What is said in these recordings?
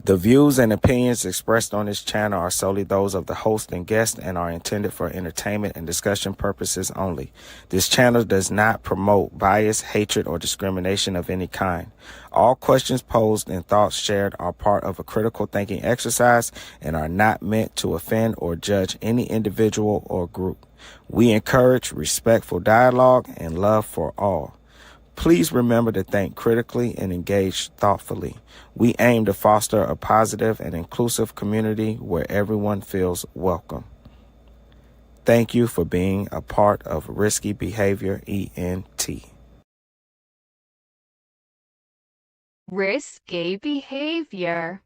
The views and opinions expressed on this channel are solely those of the host and guest and are intended for entertainment and discussion purposes only. This channel does not promote bias, hatred, or discrimination of any kind. All questions posed and thoughts shared are part of a critical thinking exercise and are not meant to offend or judge any individual or group. We encourage respectful dialogue and love for all. Please remember to think critically and engage thoughtfully. We aim to foster a positive and inclusive community where everyone feels welcome. Thank you for being a part of Risky Behavior ENT. Risky behavior.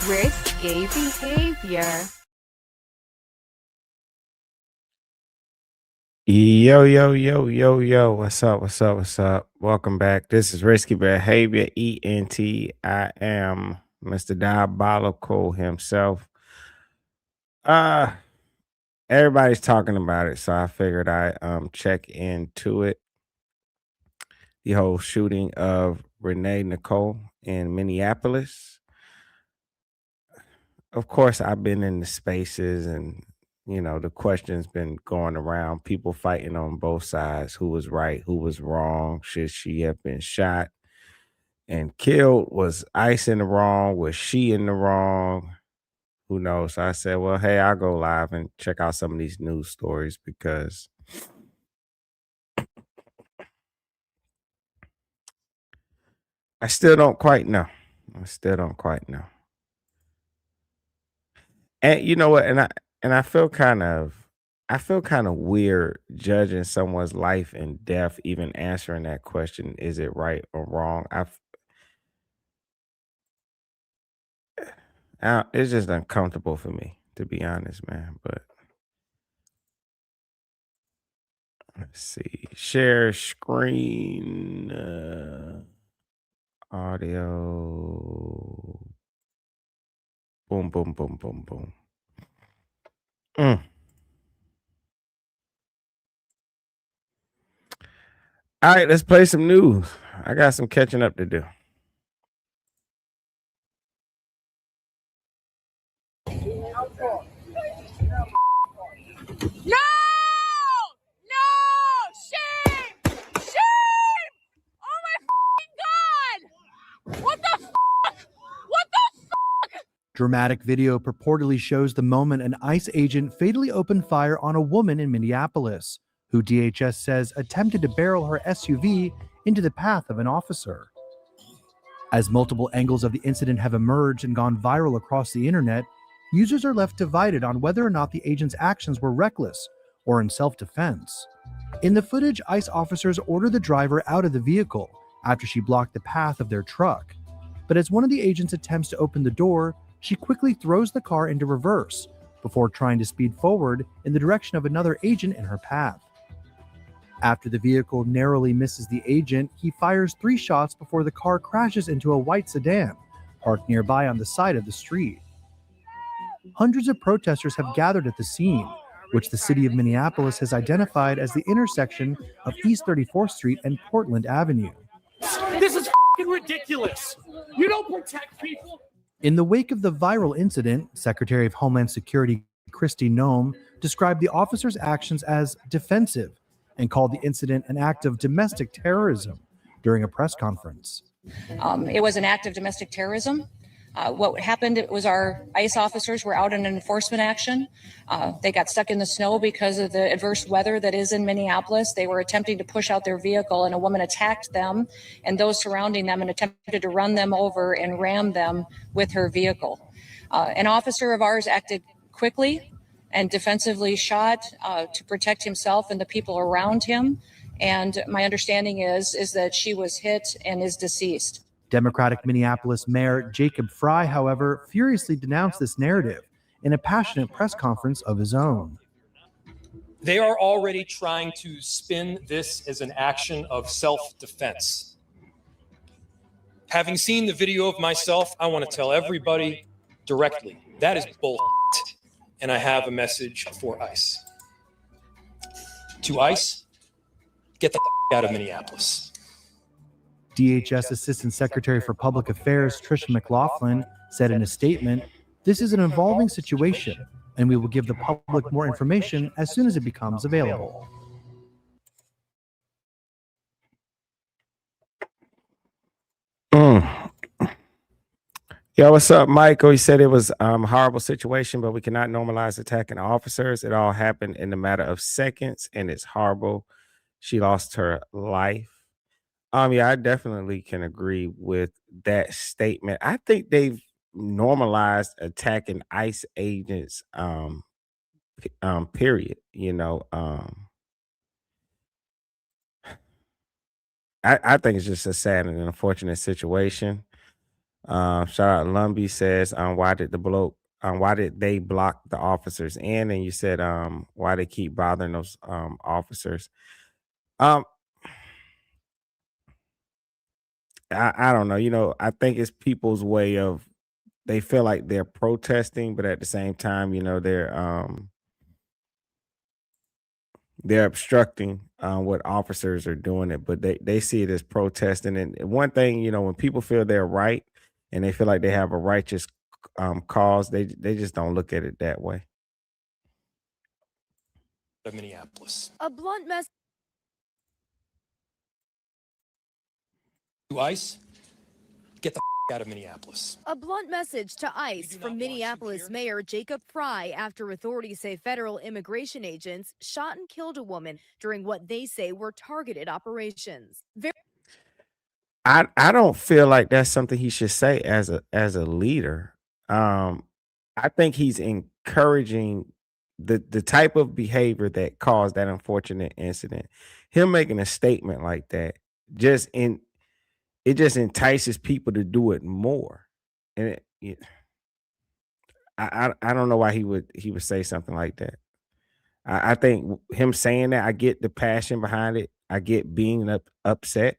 Risky behavior. Yo. What's up? Welcome back. This is Risky Behavior ENT. I am Mr. Diabolical himself. Everybody's talking about it, so I figured I check into it. The whole shooting of Renee Nicole in Minneapolis. Of course, I've been in the spaces and, the question's been going around, people fighting on both sides. Who was right? Who was wrong? Should she have been shot and killed? Was ICE in the wrong? Was she in the wrong? Who knows? So I said, well, hey, I'll go live and check out some of these news stories because I still don't quite know. And you know what? And I feel kind of weird judging someone's life and death, even answering that question, is it right or wrong? It's just uncomfortable for me, to be honest, man. But let's see. Share screen audio. Boom. All right, let's play some news. I got some catching up to do. No! Shame! Oh my God! What the fuck? Dramatic video purportedly shows the moment an ICE agent fatally opened fire on a woman in Minneapolis, who DHS says attempted to barrel her SUV into the path of an officer. As multiple angles of the incident have emerged and gone viral across the internet, users are left divided on whether or not the agent's actions were reckless or in self-defense. In the footage, ICE officers order the driver out of the vehicle after she blocked the path of their truck. But as one of the agents attempts to open the door, she quickly throws the car into reverse before trying to speed forward in the direction of another agent in her path. After the vehicle narrowly misses the agent, he fires 3 shots before the car crashes into a white sedan parked nearby on the side of the street. Hundreds of protesters have gathered at the scene, which the city of Minneapolis has identified as the intersection of East 34th Street and Portland Avenue. This is f***ing ridiculous. You don't protect people. In the wake of the viral incident, Secretary of Homeland Security Kristi Noem described the officers' actions as defensive and called the incident an act of domestic terrorism during a press conference. It was an act of domestic terrorism. What happened, it was our ICE officers were out in an enforcement action. They got stuck in the snow because of the adverse weather that is in Minneapolis. They were attempting to push out their vehicle and a woman attacked them and those surrounding them and attempted to run them over and ram them with her vehicle. An officer of ours acted quickly and defensively shot to protect himself and the people around him. And my understanding is that she was hit and is deceased. Democratic Minneapolis Mayor Jacob Fry, however, furiously denounced this narrative in a passionate press conference of his own. They are already trying to spin this as an action of self-defense. Having seen the video of myself, I want to tell everybody directly, that is bullshit. And I have a message for ICE. To ICE, get the out of Minneapolis. DHS Assistant Secretary for Public Affairs Tricia McLaughlin said in a statement, "This is an evolving situation, and we will give the public more information as soon as it becomes available." Yo, what's up, Michael? He said it was a horrible situation, but we cannot normalize attacking officers. It all happened in a matter of seconds, and it's horrible. She lost her life. Yeah, I definitely can agree with that statement. I think they've normalized attacking ICE agents, period. I think it's just a sad and unfortunate situation. Shout out Lumbee says, why did they block the officers in? And you said, why they keep bothering those officers. I don't know. I think it's people's way of, they feel like they're protesting, but at the same time, they're obstructing what officers are doing it, but they see it as protesting. And one thing, when people feel they're right and they feel like they have a righteous cause, they just don't look at it that way. Minneapolis. A blunt message. To ICE, get the out of Minneapolis. A blunt message to ICE from Minneapolis Mayor Jacob Fry after authorities say federal immigration agents shot and killed a woman during what they say were targeted operations. I don't feel like that's something he should say as a leader. I think he's encouraging the type of behavior that caused that unfortunate incident. Him making a statement like that it just entices people to do it more. And I don't know why he would say something like that. I think him saying that, I get the passion behind it. I get being upset,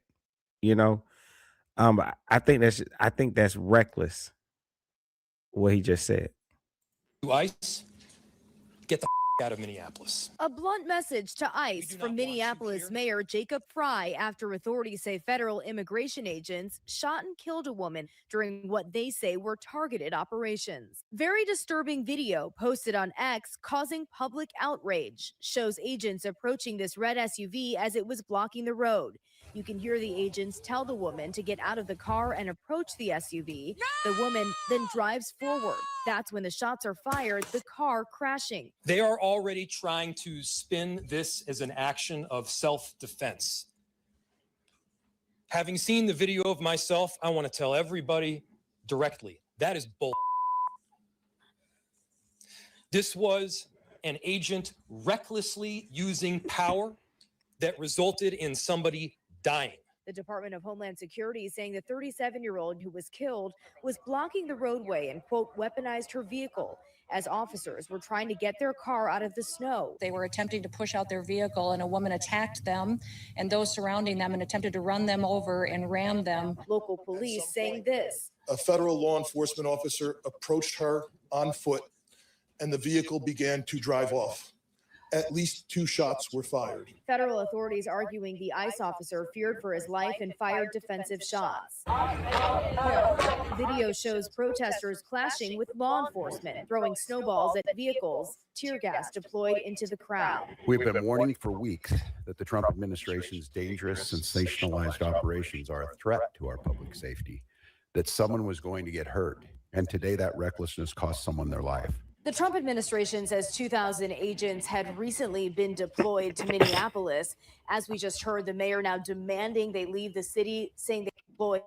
I think that's reckless what he just said. To ICE, get the out of Minneapolis. A blunt message to ICE from Minneapolis Mayor Jacob Fry after authorities say federal immigration agents shot and killed a woman during what they say were targeted operations. Very disturbing video posted on X causing public outrage shows agents approaching this red SUV as it was blocking the road. You can hear the agents tell the woman to get out of the car and approach the SUV. The woman then drives forward. That's when the shots are fired, the car crashing. They are already trying to spin this as an action of self-defense. Having seen the video of myself, I want to tell everybody directly, that is bull. This was an agent recklessly using power that resulted in somebody dying. The Department of Homeland Security is saying the 37-year-old who was killed was blocking the roadway and, quote, weaponized her vehicle as officers were trying to get their car out of the snow. They were attempting to push out their vehicle and a woman attacked them and those surrounding them and attempted to run them over and ram them. Local police saying this. A federal law enforcement officer approached her on foot and the vehicle began to drive off. At least 2 shots were fired. Federal authorities arguing the ICE officer feared for his life and fired defensive shots. Video shows protesters clashing with law enforcement, throwing snowballs at vehicles, tear gas deployed into the crowd. We've been warning for weeks that the Trump administration's dangerous, sensationalized operations are a threat to our public safety, that someone was going to get hurt. And today that recklessness cost someone their life. The Trump administration says 2,000 agents had recently been deployed to Minneapolis. As we just heard, the mayor now demanding they leave the city, saying they deployed.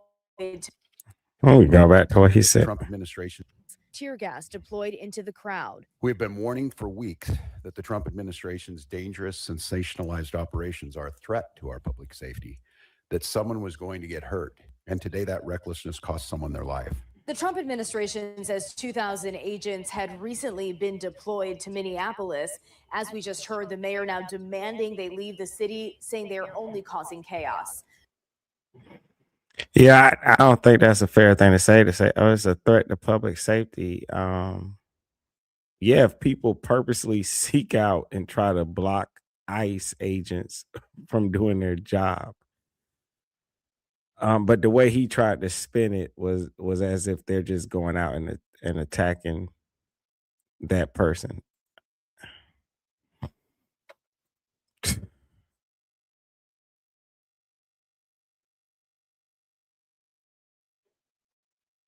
Oh, we go back to what he said. Trump administration. tear gas deployed into the crowd. We've been warning for weeks that the Trump administration's dangerous, sensationalized operations are a threat to our public safety, that someone was going to get hurt. And today that recklessness cost someone their life. The Trump administration says 2,000 agents had recently been deployed to Minneapolis. As we just heard, the mayor now demanding they leave the city, saying they are only causing chaos. Yeah, I don't think that's a fair thing to say. Oh, it's a threat to public safety. Yeah, if people purposely seek out and try to block ICE agents from doing their job. But the way he tried to spin it was as if they're just going out and attacking that person.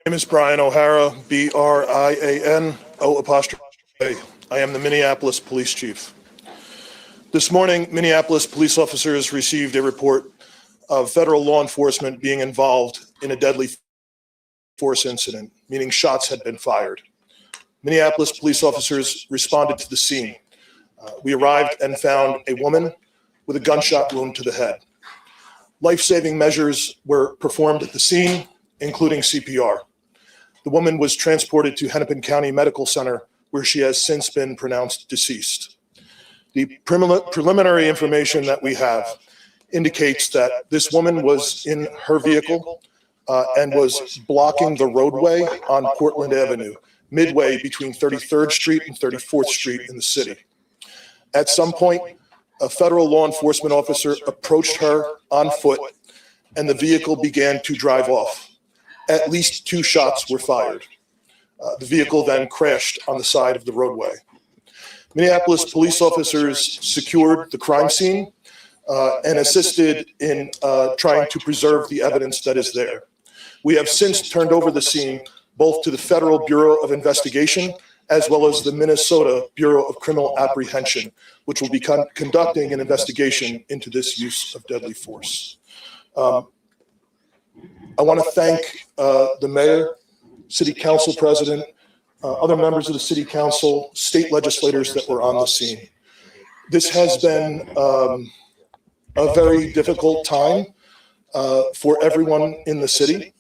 My name is Brian O'Hara, BRIANO'. I am the Minneapolis Police Chief. This morning, Minneapolis police officers received a report of federal law enforcement being involved in a deadly force incident, meaning shots had been fired. Minneapolis police officers responded to the scene. We arrived and found a woman with a gunshot wound to the head. Life-saving measures were performed at the scene, including CPR. The woman was transported to Hennepin County Medical Center, where she has since been pronounced deceased. The preliminary information that we have indicates that this woman was in her vehicle and was blocking the roadway on Portland Avenue, midway between 33rd Street and 34th Street in the city. At some point, a federal law enforcement officer approached her on foot, and the vehicle began to drive off. At least 2 shots were fired. The vehicle then crashed on the side of the roadway. Minneapolis police officers secured the crime scene and assisted in trying to preserve the evidence that is there. We have since turned over the scene both to the Federal Bureau of Investigation as well as the Minnesota Bureau of Criminal Apprehension, which will be conducting an investigation into this use of deadly force. I want to thank the mayor, city council president, other members of the city council, state legislators that were on the scene. This has been a very difficult time for everyone in the city.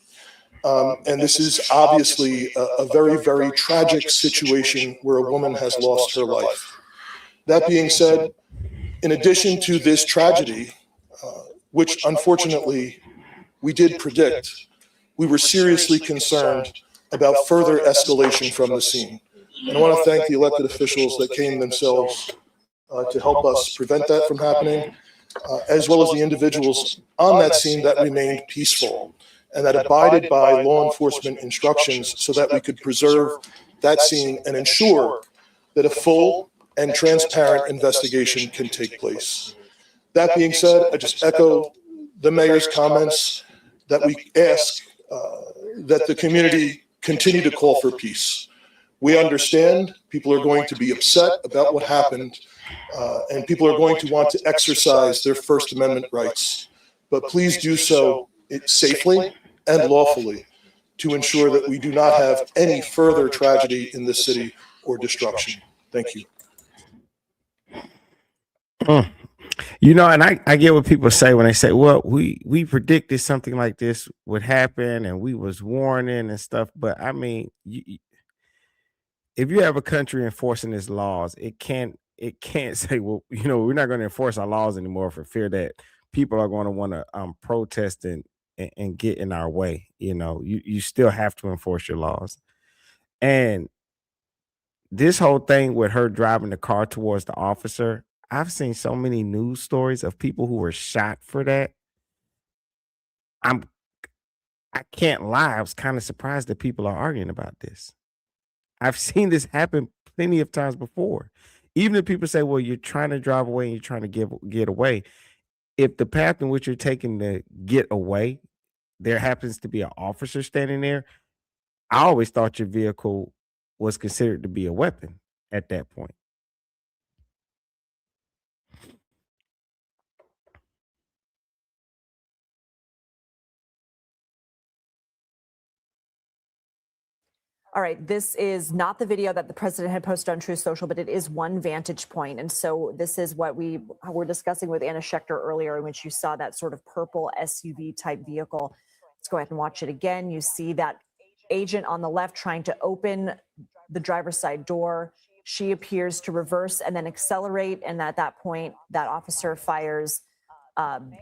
And this is obviously a very, very tragic situation where a woman has lost her life. That being said, in addition to this tragedy, which unfortunately we did predict, we were seriously concerned about further escalation from the scene. And I want to thank the elected officials that came themselves to help us prevent that from happening, as well as the individuals on that scene that remained peaceful and that abided by law enforcement instructions so that we could preserve that scene and ensure that a full and transparent investigation can take place. That being said, I just echo the mayor's comments that we ask that the community continue to call for peace. We understand people are going to be upset about what happened, and people are going to want to exercise their First Amendment rights. But please do so safely and lawfully to ensure that we do not have any further tragedy in this city or destruction. Thank you. You know, and I get what people say when they say, well, we predicted something like this would happen and we was warning and stuff. But I mean, if you have a country enforcing its laws, it can't say, well, you know, we're not going to enforce our laws anymore for fear that people are going to want to protest and get in our way. You know, you still have to enforce your laws. And this whole thing with her driving the car towards the officer, I've seen so many news stories of people who were shot for that. I can't lie. I was kind of surprised that people are arguing about this. I've seen this happen plenty of times before. Even if people say, well, you're trying to drive away and you're trying to get away. If the path in which you're taking to get away, there happens to be an officer standing there, I always thought your vehicle was considered to be a weapon at that point. All right, this is not the video that the president had posted on Truth Social, but it is one vantage point. And so this is what we were discussing with Anna Schechter earlier, in which you saw that sort of purple SUV type vehicle. Let's go ahead and watch it again. You see that agent on the left trying to open the driver's side door. She appears to reverse and then accelerate. And at that point, that officer fires.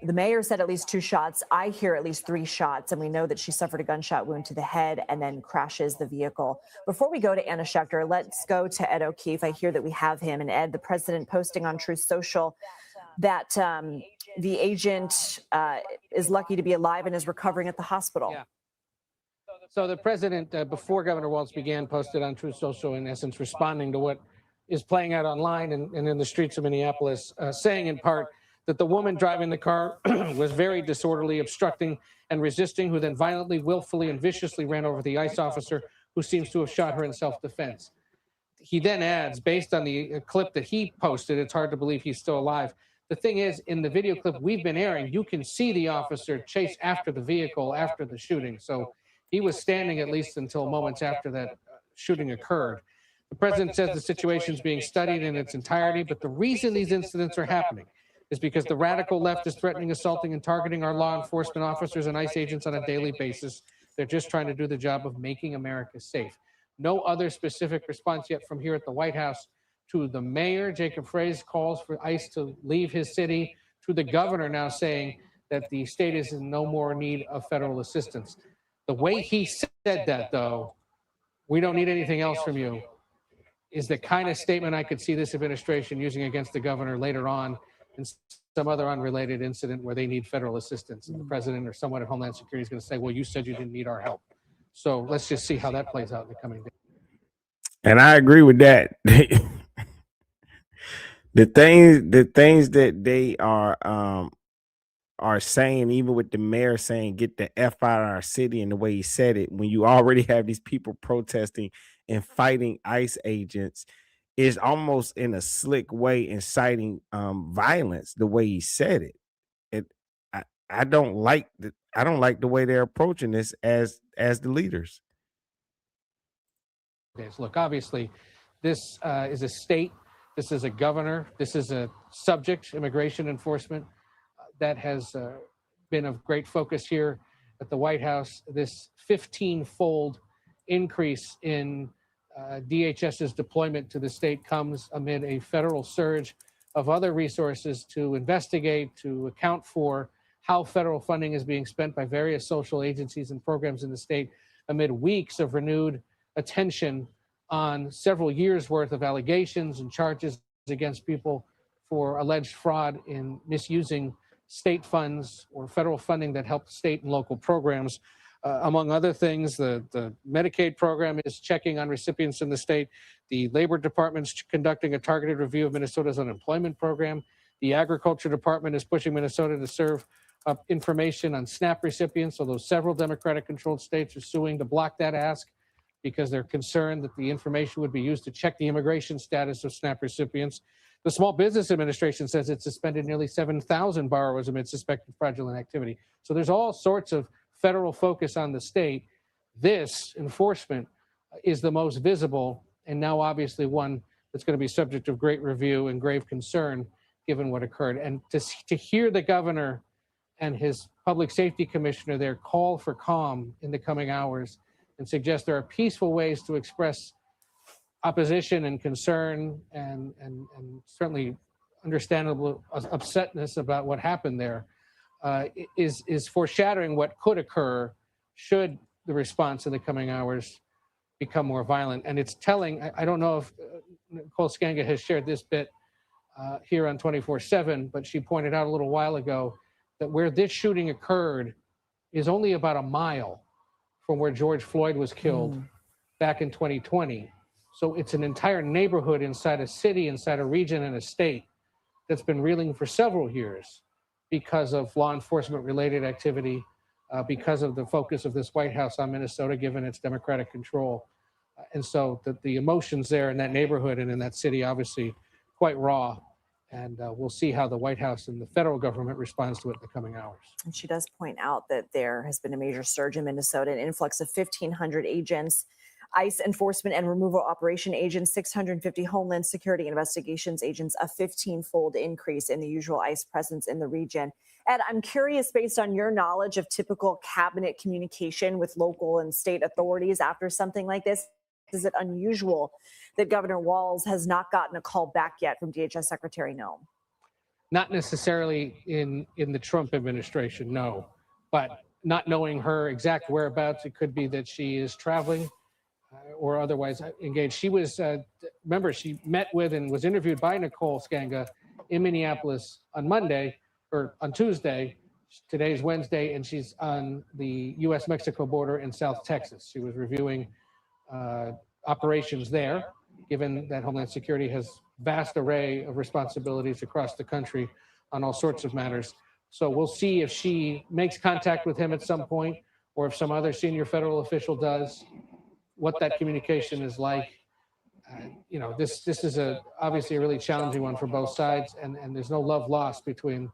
The mayor said at least 2 shots. I hear at least 3 shots, and we know that she suffered a gunshot wound to the head and then crashes the vehicle. Before we go to Anna Schechter, let's go to Ed O'Keefe. I hear that we have him. And Ed, the president posting on Truth Social that the agent is lucky to be alive and is recovering at the hospital. Yeah. So the president, before Governor Walz began, posted on Truth Social, in essence, responding to what is playing out online and in the streets of Minneapolis, saying in part that the woman driving the car was very disorderly, obstructing and resisting, who then violently, willfully, and viciously ran over the ICE officer, who seems to have shot her in self-defense. He then adds, based on the clip that he posted, it's hard to believe he's still alive. The thing is, in the video clip we've been airing, you can see the officer chase after the vehicle after the shooting. So he was standing at least until moments after that shooting occurred. The president says the situation is being studied in its entirety, but the reason these incidents are happening is because the radical left is threatening, assaulting, and targeting our law enforcement officers and ICE agents on a daily basis. They're just trying to do the job of making America safe. No other specific response yet from here at the White House to the mayor, Jacob Frey's calls for ICE to leave his city, to the governor now saying that the state is in no more need of federal assistance. The way he said that, though, we don't need anything else from you, is the kind of statement I could see this administration using against the governor later on in some other unrelated incident where they need federal assistance. And the president or someone at Homeland Security is going to say, well, you said you didn't need our help. So let's just see how that plays out in the coming days. And I agree with that. the things that they are saying, even with the mayor saying, get the F out of our city, and the way he said it, when you already have these people protesting and fighting ICE agents, is almost in a slick way inciting violence, the way he said it. I don't like the way they're approaching this as the leaders. Look, obviously, this is a state, this is a governor, this is a subject, immigration enforcement, that has been of great focus here at the White House. This 15-fold increase in DHS's deployment to the state comes amid a federal surge of other resources to investigate, to account for how federal funding is being spent by various social agencies and programs in the state, amid weeks of renewed attention on several years' worth of allegations and charges against people for alleged fraud in misusing state funds or federal funding that help state and local programs. Among other things, the Medicaid program is checking on recipients in the state. The Labor Department's conducting a targeted review of Minnesota's unemployment program. The Agriculture Department is pushing Minnesota to serve up information on SNAP recipients, although several Democratic-controlled states are suing to block that ask because they're concerned that the information would be used to check the immigration status of SNAP recipients. The Small Business Administration says it suspended nearly 7,000 borrowers amid suspected fraudulent activity. So there's all sorts of federal focus on the state. This enforcement is the most visible, and now obviously one that's going to be subject of great review and grave concern given what occurred. And to hear the governor and his public safety commissioner there call for calm in the coming hours and suggest there are peaceful ways to express opposition and concern and certainly understandable upsetness about what happened there, is foreshadowing what could occur should the response in the coming hours become more violent. And it's telling, I don't know if Nicole Skanga has shared this bit here on 24/7, but she pointed out a little while ago that where this shooting occurred is only about a mile from where George Floyd was killed back in 2020. So it's an entire neighborhood inside a city, inside a region and a state that's been reeling for several years because of law enforcement related activity, because of the focus of this White House on Minnesota, given its Democratic control. And so the emotions there in that neighborhood and in that city, obviously quite raw. And we'll see how the White House and the federal government responds to it in the coming hours. And she does point out that there has been a major surge in Minnesota, an influx of 1,500 agents. ICE enforcement and removal operation agents, 650 Homeland Security investigations agents, a 15-fold increase in the usual ICE presence in the region. Ed, I'm curious, based on your knowledge of typical cabinet communication with local and state authorities after something like this, is it unusual that Governor Walz has not gotten a call back yet from DHS Secretary Noem? Not necessarily in the Trump administration, no. But not knowing her exact whereabouts, it could be that she is traveling or otherwise engaged. She was, remember, she met with and was interviewed by Nicole Skanga in Minneapolis on Monday or on Tuesday. Today's Wednesday, and she's on the U.S.-Mexico border in South Texas. She was reviewing operations there, given that Homeland Security has vast array of responsibilities across the country on all sorts of matters. So we'll see if she makes contact with him at some point, or if some other senior federal official does, what that communication is like. You know, this is obviously a really challenging one for both sides, and there's no love lost between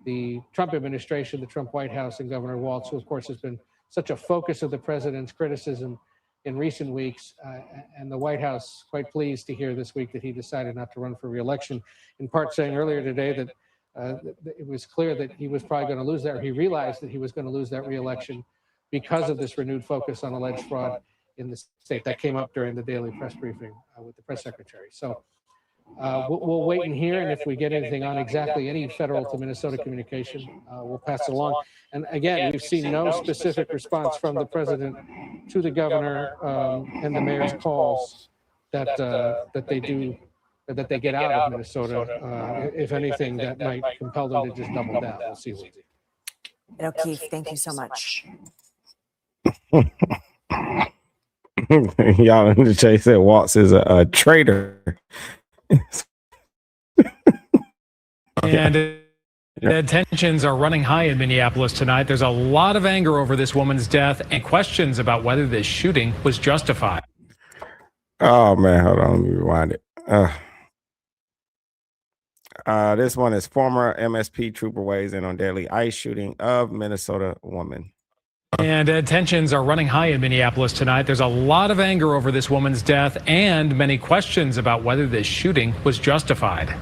the Trump administration, the Trump White House, and Governor Walz, who of course has been such a focus of the president's criticism in recent weeks, and the White House quite pleased to hear this week that he decided not to run for re-election, in part saying earlier today that it was clear that he was probably going to lose that, or he realized that he was going to lose that re-election because of this renewed focus on alleged fraud in the state. That came up during the daily press briefing with the press secretary. So we'll wait and hear, and if we get anything on exactly any federal to Minnesota communication, we'll pass it along. And again, we've seen no specific response from the president to the governor and the mayor's calls that they get out of Minnesota. If anything, that might compel them to just double down. We'll see. O'Keefe, thank you so much. Y'all in the chat said Waltz is a traitor. And tensions are running high in Minneapolis tonight. There's a lot of anger over this woman's death and questions about whether this shooting was justified. Oh man, hold on, let me rewind it. This one is former MSP trooper weighs in on deadly ICE shooting of Minnesota woman. And tensions are running high in Minneapolis tonight. There's a lot of anger over this woman's death and many questions about whether this shooting was justified.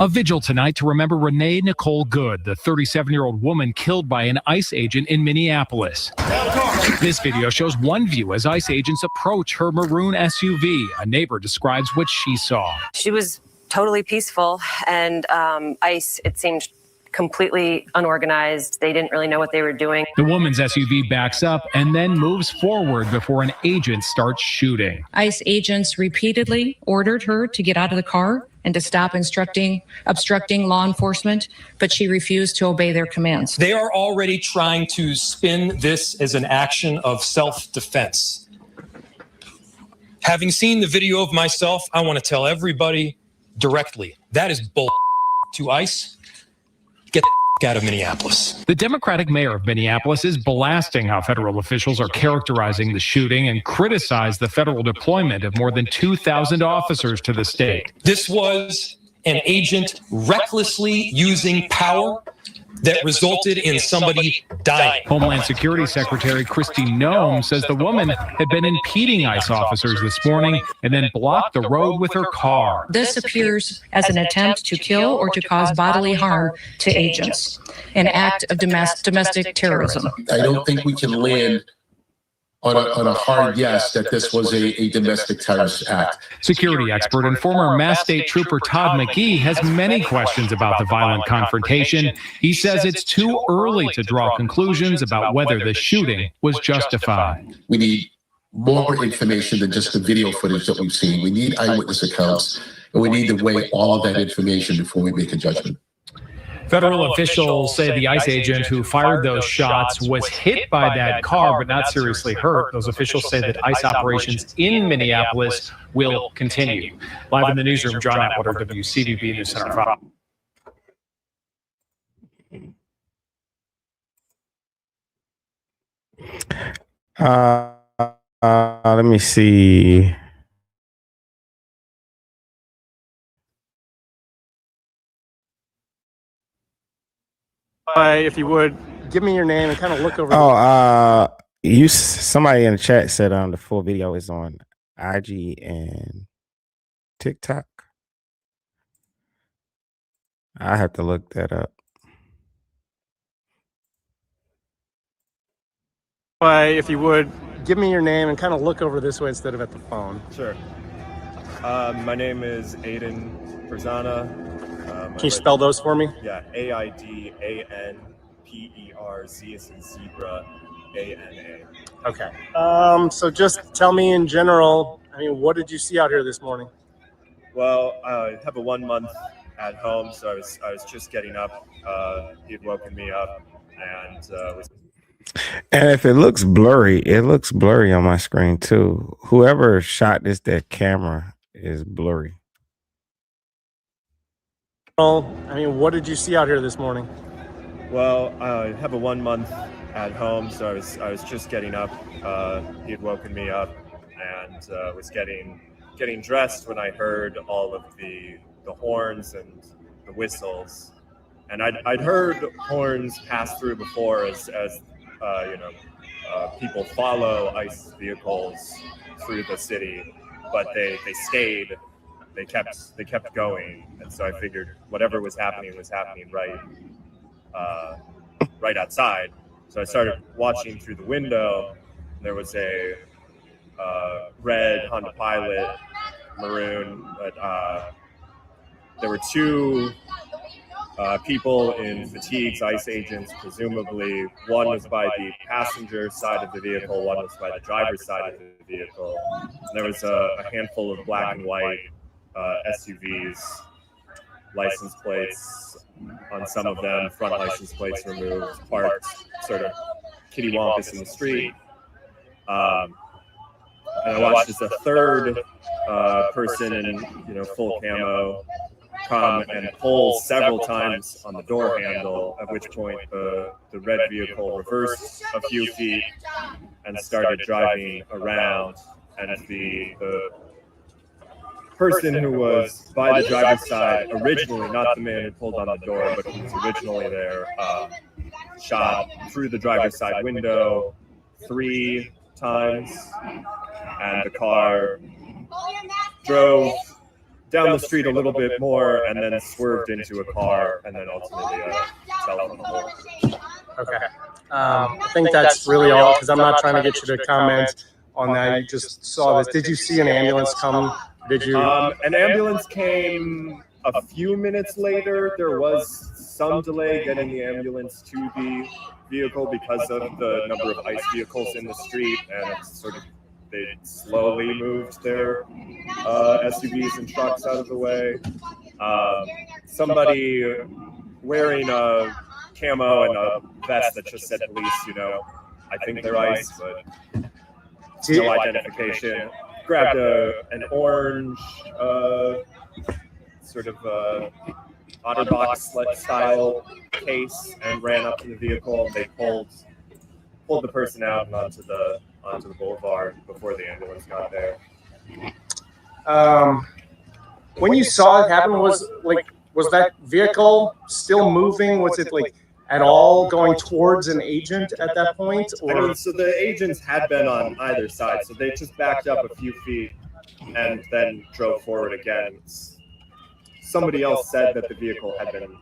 A vigil tonight to remember Renee Nicole Good, the 37-year-old woman killed by an ICE agent in Minneapolis. This video shows one view as ICE agents approach her maroon SUV. A neighbor describes what she saw. She was totally peaceful, and ICE, it seemed completely unorganized. They didn't really know what they were doing. The woman's SUV backs up and then moves forward before an agent starts shooting. ICE agents repeatedly ordered her to get out of the car and to stop obstructing law enforcement, but she refused to obey their commands. They are already trying to spin this as an action of self-defense. Having seen the video of myself, I want to tell everybody directly, that is bull to ICE. Get the out of Minneapolis. The Democratic mayor of Minneapolis is blasting how federal officials are characterizing the shooting and criticize the federal deployment of more than 2,000 officers to the state. This was an agent recklessly using power that resulted in somebody dying. Homeland Security Secretary Kristi Noem says the woman had been impeding ICE officers this morning and then blocked the road with her car. This appears as an attempt to kill or to cause bodily harm to agents, an act of domestic terrorism. I don't think we can land on a hard yes that this was a domestic terrorist act. Security expert and former Mass State Trooper Todd McGee has many questions about the violent confrontation. He says it's too early to draw conclusions about whether the shooting was justified. We need more information than just the video footage that we've seen. We need eyewitness accounts, and we need to weigh all of that information before we make a judgment. Federal officials say the ICE agent who fired those shots was hit by that car but not seriously hurt. Those officials say that ICE operations in Minneapolis will continue. Live in the newsroom, John Atwater, WCVB News Center 5. Let me see. If you would give me your name and kind of look over. Somebody in the chat said the full video is on IG and TikTok. I have to look that up. If you would, give me your name and kind of look over this way instead of at the phone. Sure. My name is Aiden Perzana. Can you spell those for me? Yeah, AIDANPER, Z as in zebra, ANA. Okay. So just tell me in general, what did you see out here this morning? Well, I have a 1 month at home, so I was just getting up. He had woken me up and was. And if it looks blurry on my screen too. Whoever shot that camera is blurry. What did you see out here this morning? Well, I have a 1 month at home, so I was just getting up. He had woken me up and was getting dressed when I heard all of the horns and the whistles. And I'd heard horns pass through before as people follow ICE vehicles through the city, but they stayed. They kept going, and so I figured whatever was happening right outside. So I started watching through the window. There was a red Honda Pilot, maroon, but there were two people in fatigues, ICE agents, presumably. One was by the passenger side of the vehicle, one was by the driver's side of the vehicle. And there was a handful of black and white SUVs, license plates on some of them, front license plates removed, parked sort of kittywampus in the street. And I watched as a third person in full camo come and pull several times on the door handle, at which point the red vehicle reversed a few feet and started driving around, and the person who was by the driver's side originally, not the man who pulled on the door, but who was originally there, shot through the driver's side window 3 times, and the car drove down the street a little bit more and then swerved into a car and then ultimately fell from the hole. Okay. I think that's really all, because I'm not trying to get you to comment on that. You just saw this. Did you see an ambulance come? Did you? An ambulance came a few minutes later. There was some delay getting the ambulance to the vehicle because of the number of ICE vehicles in the street, and it's sort of they slowly moved their SUVs and trucks out of the way. Somebody wearing a camo and a vest that just said police, I think they're ICE, but no identification. Grabbed an orange sort of OtterBox style case and ran up to the vehicle. They pulled the person out and onto the boulevard before the ambulance got there. When you saw it happen, was that vehicle still moving? Was it at all going towards an agent at that point? Or so the agents had been on either side, so they just backed up a few feet and then drove forward again. Somebody else said that the vehicle had been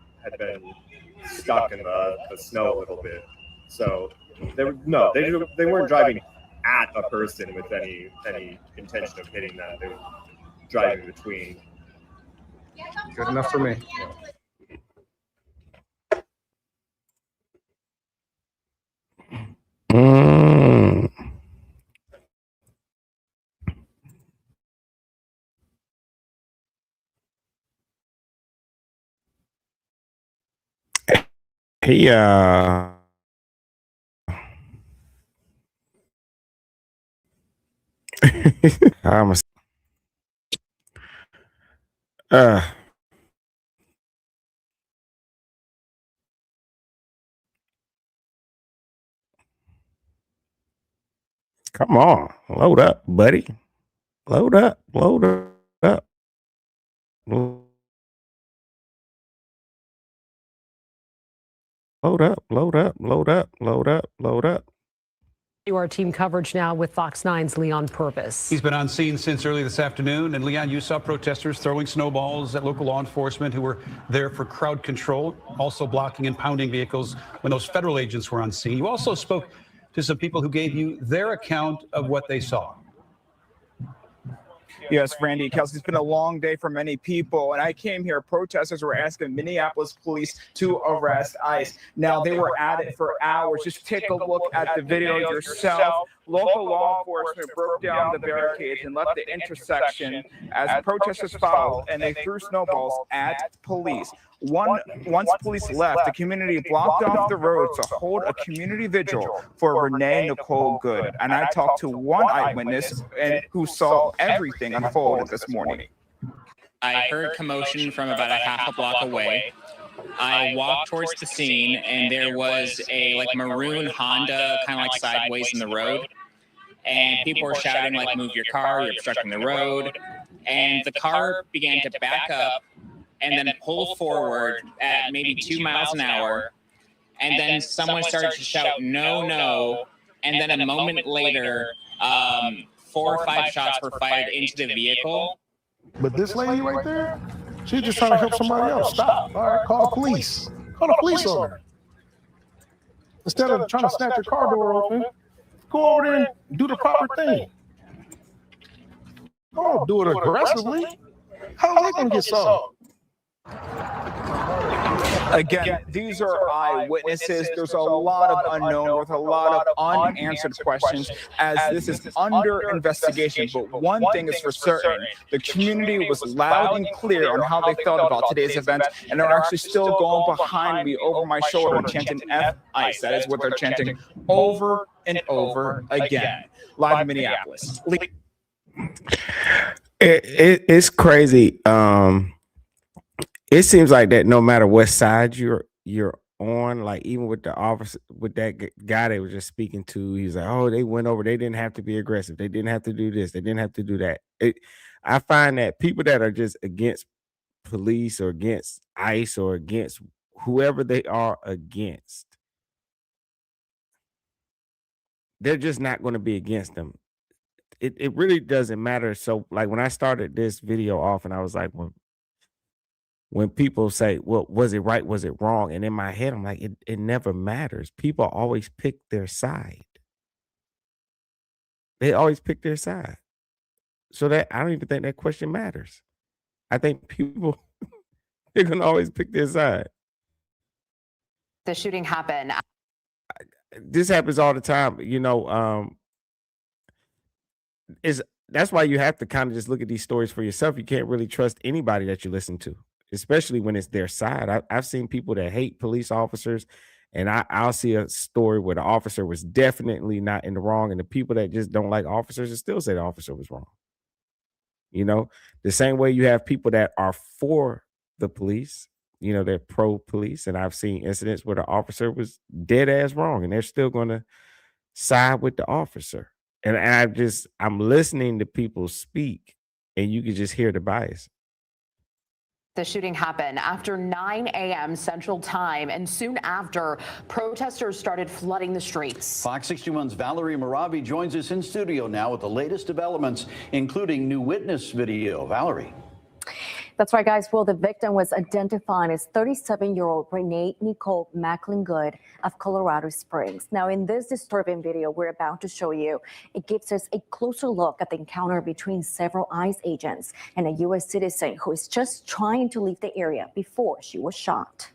stuck in the snow a little bit. So they weren't driving at a person with any intention of hitting them. They were driving between. Good enough for me. He I'm come on, load up, buddy. Load up. Load up. Load up. Load up. Load up. Load up. Our team coverage now with Fox 9's Leon Purvis. He's been on scene since early this afternoon. And Leon, you saw protesters throwing snowballs at local law enforcement who were there for crowd control, also blocking and pounding vehicles when those federal agents were on scene. You also spoke to some people who gave you their account of what they saw. Yes, Randy, Kelsey, it's been a long day for many people. And I came here, protesters were asking Minneapolis police to arrest ICE. Now, they were at it for hours. Just take a look at the video yourself. Local law enforcement broke down the barricades and left the intersection as protesters followed, and they threw snowballs at police. Once police left, the community blocked off the road to hold a community vigil for Renee Nicole Good. And I talked to one eyewitness who saw everything unfold this morning. I heard commotion from about a half a block away. I walked towards the scene, and there was a maroon Honda kind of sideways in the road. And people were shouting move your car, you're obstructing the road. And the car began to back up and then pull forward at maybe 2 miles an hour. And then someone started to shout, no, no. And then a moment later, 4 or 5 shots were fired into the vehicle. But this lady right there, she's just trying to help somebody else. Stop. All right, call the police. Call the police on her. Instead of trying to snatch your car door open, go over there and do the proper thing. Don't do it aggressively. How is that going to get solved? Again, these are eyewitnesses. There's a lot of unknown with a lot of unanswered questions as this is under investigation. But one thing is for certain, the community was loud and clear on how they felt about today's event, and they're actually still going behind me over my shoulder and chanting F ICE. That is what they're chanting over and over again. Live in Minneapolis. It's crazy. It seems like that no matter what side you're on, like even with the officer, with that guy they were just speaking to, he's like, oh, they went over, they didn't have to be aggressive, they didn't have to do this, they didn't have to do that. I find that people that are just against police or against ICE or against whoever they are against, they're just not going to be against them. It really doesn't matter. So like when I started this video off and I was like, when people say, well, was it right? Was it wrong? And in my head, I'm like, it never matters. People always pick their side. They always pick their side. So that I don't even think that question matters. I think people, they're going to always pick their side. The shooting happened. This happens all the time. You know, that's why you have to kind of just look at these stories for yourself. You can't really trust anybody that you listen to, especially when it's their side. I've seen people that hate police officers, and I'll see a story where the officer was definitely not in the wrong, and the people that just don't like officers still say the officer was wrong. You know, the same way you have people that are for the police, you know, they're pro-police, and I've seen incidents where the officer was dead ass wrong, and they're still going to side with the officer. And I'm listening to people speak, and you can just hear the bias. The shooting happened after 9 a.m. Central Time, and soon after, protesters started flooding the streets. Fox 61's Valerie Maravi joins us in studio now with the latest developments, including new witness video. Valerie. That's right, guys. Well, the victim was identified as 37-year-old Renee Nicole Good of Colorado Springs. Now, in this disturbing video we're about to show you, it gives us a closer look at the encounter between several ICE agents and a U.S. citizen who is just trying to leave the area before she was shot.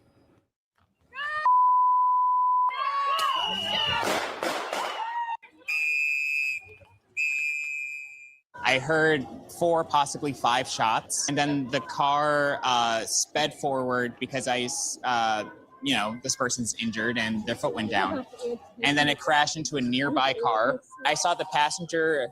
I heard 4, possibly 5 shots, and then the car sped forward because this person's injured and their foot went down. And then it crashed into a nearby car. I saw the passenger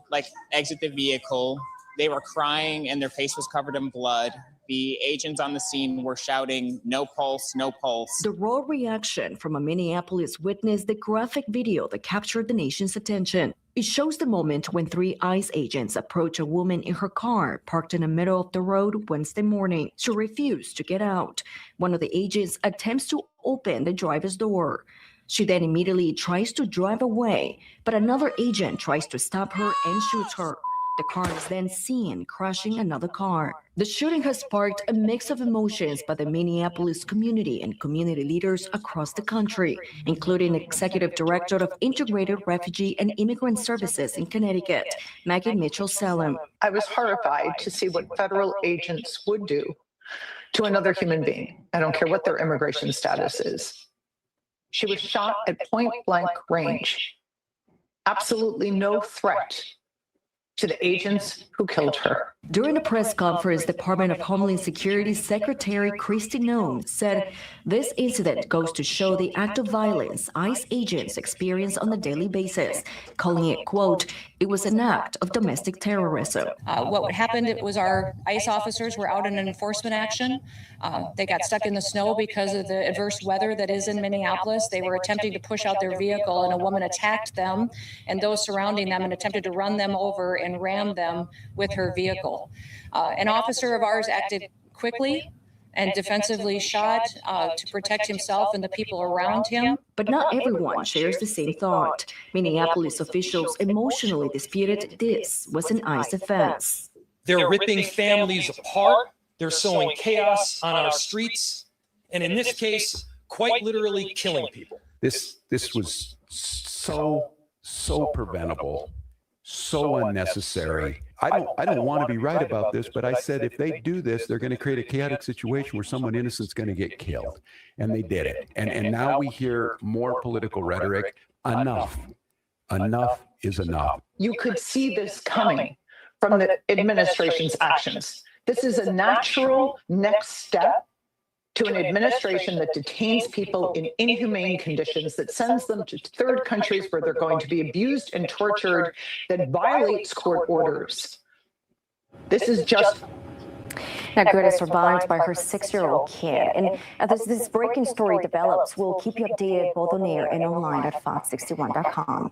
exit the vehicle. They were crying and their face was covered in blood. The agents on the scene were shouting, no pulse, no pulse. The raw reaction from a Minneapolis witnessed the graphic video that captured the nation's attention. It shows the moment when 3 ICE agents approach a woman in her car parked in the middle of the road Wednesday morning. She refused to get out. One of the agents attempts to open the driver's door. She then immediately tries to drive away, but another agent tries to stop her and shoots her. The car is then seen crashing another car. The shooting has sparked a mix of emotions by the Minneapolis community and community leaders across the country, including Executive Director of Integrated Refugee and Immigrant Services in Connecticut, Maggie Mitchell-Salem. I was horrified to see what federal agents would do to another human being. I don't care what their immigration status is. She was shot at point blank range. Absolutely no threat to the agents who killed her. During a press conference, Department of Homeland Security Secretary Kristi Noem said this incident goes to show the act of violence ICE agents experience on a daily basis, calling it, quote, "It was an act of domestic terrorism." What happened, it was our ICE officers were out in an enforcement action. They got stuck in the snow because of the adverse weather that is in Minneapolis. They were attempting to push out their vehicle and a woman attacked them and those surrounding them and attempted to run them over and ram them with her vehicle. An officer of ours acted quickly and defensively shot to protect himself and the people around him. But not everyone shares the same thought. Minneapolis officials emotionally disputed this was an ICE offense. They're ripping families apart. They're sowing chaos on our streets. And in this case, quite literally killing people. This was so preventable, so unnecessary. I don't want to be right about this, but I said if they do this, they're going to create a chaotic situation where someone innocent is going to get killed. And they did it. And now we hear more political rhetoric. Enough. Enough is enough. You could see this coming from the administration's actions. This is a natural next step to an administration that detains people in inhumane conditions, that sends them to third countries where they're going to be abused and tortured, that violates court orders. This is just... Now, Greta survived by her 6-year-old kid. And as this breaking story develops, we'll keep you updated both on air and online at fox61.com.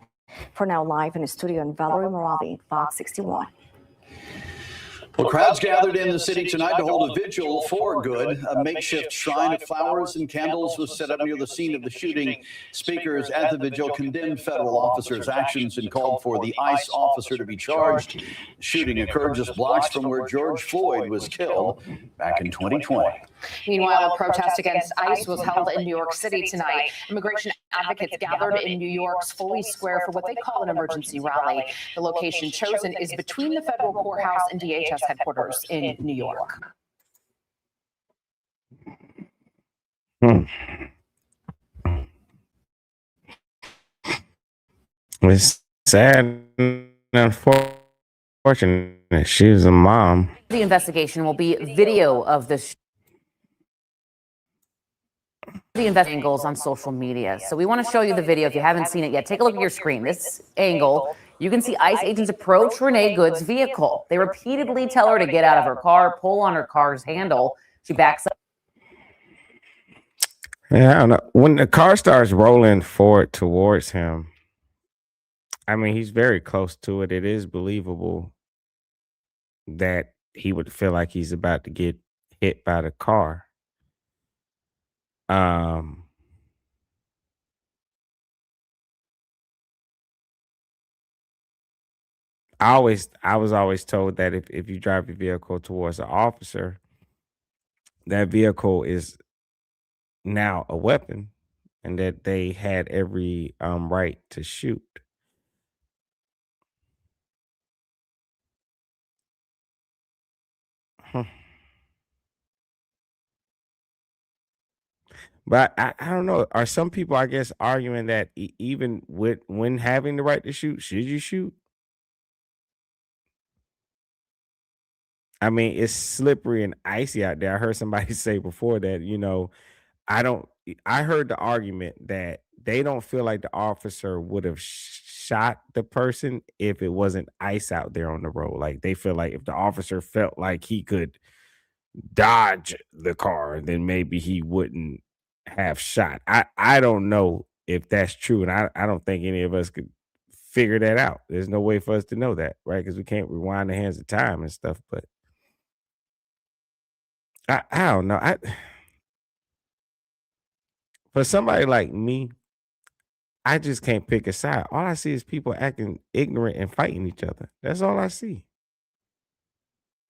For now, live in the studio in Valerie Moravi, Fox 61. Well, crowds gathered in the city tonight to hold a vigil for good. A makeshift shrine of flowers and candles was set up near the scene of the shooting. Speakers at the vigil condemned federal officers' actions and called for the ICE officer to be charged. The shooting occurred just blocks from where George Floyd was killed back in 2020. Meanwhile, a protest against ICE was held in New York City tonight. Immigration advocates gathered in New York's Foley Square for what they call an emergency rally. The location chosen is between the federal courthouse and DHS headquarters in New York. It's sad and unfortunate. She was a mom. The investigation will be video of the angles on social media. So we want to show you the video. If you haven't seen it yet, take a look at your screen. This angle, you can see ICE agents approach Renee Good's vehicle. They repeatedly tell her to get out of her car, pull on her car's handle. She backs up. Yeah, I don't know. When the car starts rolling forward towards him, I mean, he's very close to it. It is believable that he would feel like he's about to get hit by the car. I was always told that if you drive your vehicle towards an officer, that vehicle is now a weapon and that they had every right to shoot. But I don't know. Are some people, I guess, arguing that even when having the right to shoot, should you shoot? I mean, it's slippery and icy out there. I heard somebody say before that, I heard the argument that they don't feel like the officer would have shot the person if it wasn't ice out there on the road. Like they feel like if the officer felt like he could dodge the car, then maybe he wouldn't have shot. I don't know if that's true, and I don't think any of us could figure that out. There's no way for us to know that, right? Because we can't rewind the hands of time and stuff. But I don't know. For somebody like me, I just can't pick a side. All I see is people acting ignorant and fighting each other. That's all I see.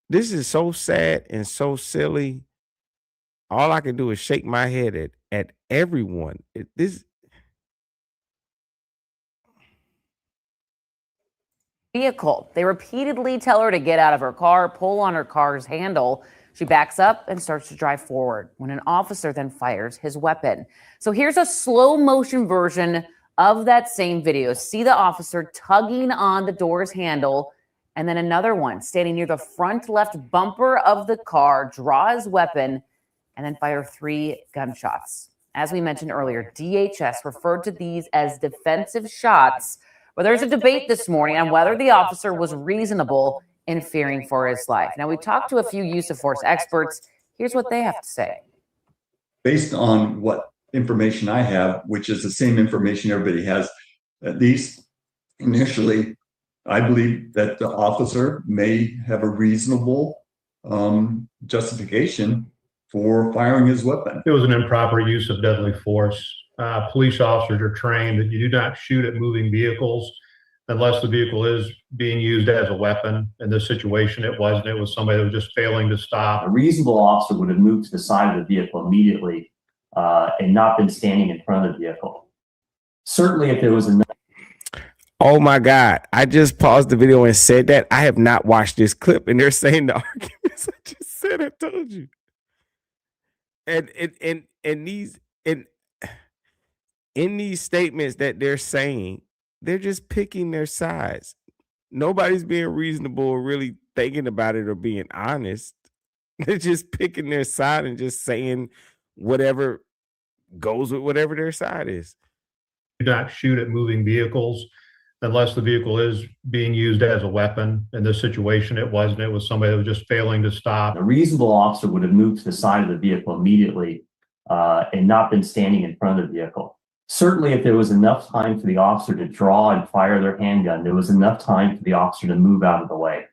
This is so sad and so silly. All I can do is shake my head at everyone. This vehicle. They repeatedly tell her to get out of her car, pull on her car's handle. She backs up and starts to drive forward when an officer then fires his weapon. So here's a slow motion version of that same video. See the officer tugging on the door's handle, and then another one standing near the front left bumper of the car, draw his weapon, and then fire 3 gunshots. As we mentioned earlier, DHS referred to these as defensive shots. But there's a debate this morning on whether the officer was reasonable in fearing for his life. Now, we talked to a few use of force experts. Here's what they have to say. Based on what information I have, which is the same information everybody has, at least initially, I believe that the officer may have a reasonable justification for firing his weapon. It was an improper use of deadly force. Police officers are trained that you do not shoot at moving vehicles unless the vehicle is being used as a weapon. In this situation, it wasn't. It was somebody that was just failing to stop. A reasonable officer would have moved to the side of the vehicle immediately and not been standing in front of the vehicle. Certainly, if there was enough. Oh my God. I just paused the video and said that. I have not watched this clip, and they're saying the arguments I just said. I told you. And in these statements that they're saying, they're just picking their sides. Nobody's being reasonable or really thinking about it or being honest. They're just picking their side and just saying whatever goes with whatever their side is. Do not shoot at moving vehicles unless the vehicle is being used as a weapon. In this situation, it wasn't. It was somebody that was just failing to stop. A reasonable officer would have moved to the side of the vehicle immediately and not been standing in front of the vehicle. Certainly, if there was enough time for the officer to draw and fire their handgun, there was enough time for the officer to move out of the way.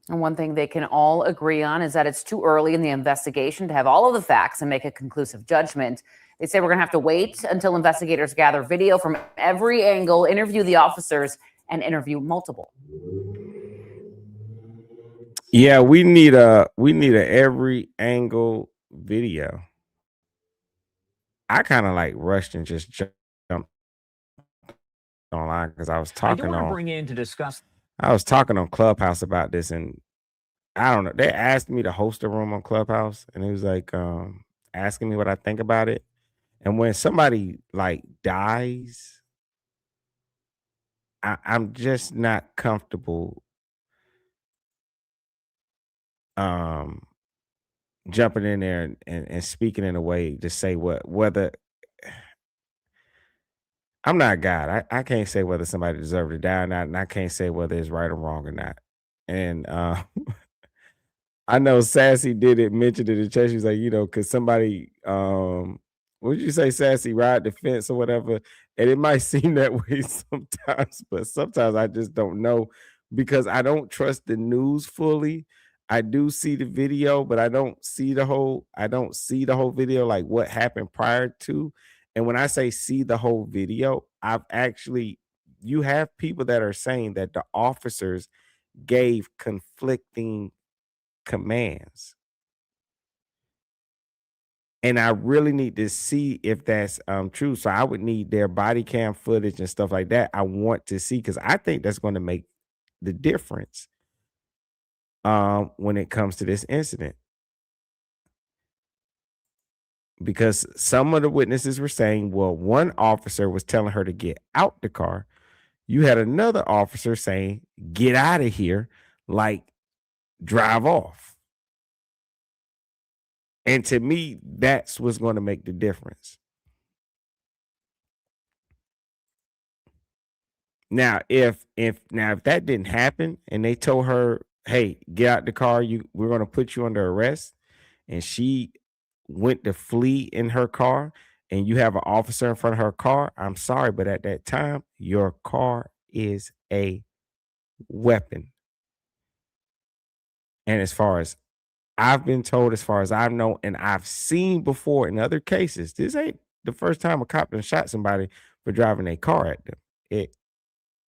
And one thing they can all agree on is that it's too early in the investigation to have all of the facts and make a conclusive judgment. They say we're going to have to wait until investigators gather video from every angle, interview the officers, and interview multiple. Yeah, we need a every angle video. I kind of like rushed and just jumped online because I was talking I was talking on Clubhouse about this, and I don't know. They asked me to host a room on Clubhouse, and it was like asking me what I think about it. And when somebody like dies, I'm just not comfortable jumping in there and speaking in a way to say whether I'm not God. I can't say whether somebody deserved to die or not, and I can't say whether it's right or wrong or not. And I know Sassy mention it in chat. She was like, because somebody what did you say, Sassy, ride the fence or whatever? And it might seem that way sometimes, but sometimes I just don't know because I don't trust the news fully. I do see the video, but I don't see the whole video, like what happened prior to. And when I say see the whole video, you have people that are saying that the officers gave conflicting commands. And I really need to see if that's true. So I would need their body cam footage and stuff like that. I want to see, because I think that's going to make the difference when it comes to this incident. Because some of the witnesses were saying, well, one officer was telling her to get out the car. You had another officer saying, get out of here, like drive off. And to me, that's what's going to make the difference. Now, if that didn't happen and they told her, hey, get out the car, we're going to put you under arrest, and she went to flee in her car, and you have an officer in front of her car, I'm sorry, but at that time, your car is a weapon. And as far as I've been told, as far as I know, and I've seen before in other cases, this ain't the first time a cop done shot somebody for driving a car at them.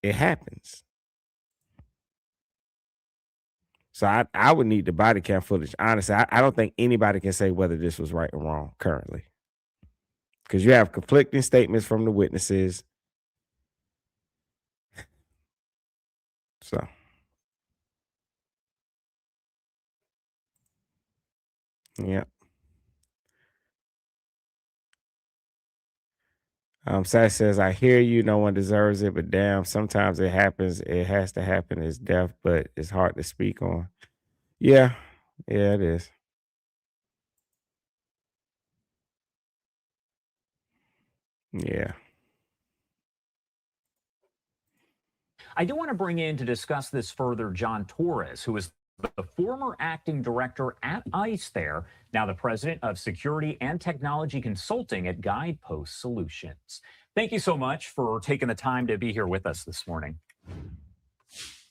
It happens. So I would need the body cam footage. Honestly, I don't think anybody can say whether this was right or wrong currently, because you have conflicting statements from the witnesses. So yeah. Sash says, I hear you, no one deserves it, but damn, sometimes it happens. It has to happen. It's death, but it's hard to speak on. Yeah, it is. Yeah. I do want to bring in to discuss this further John Torres, who is the former acting director at ICE there, now the president of security and technology consulting at Guidepost Solutions. Thank you so much for taking the time to be here with us this morning.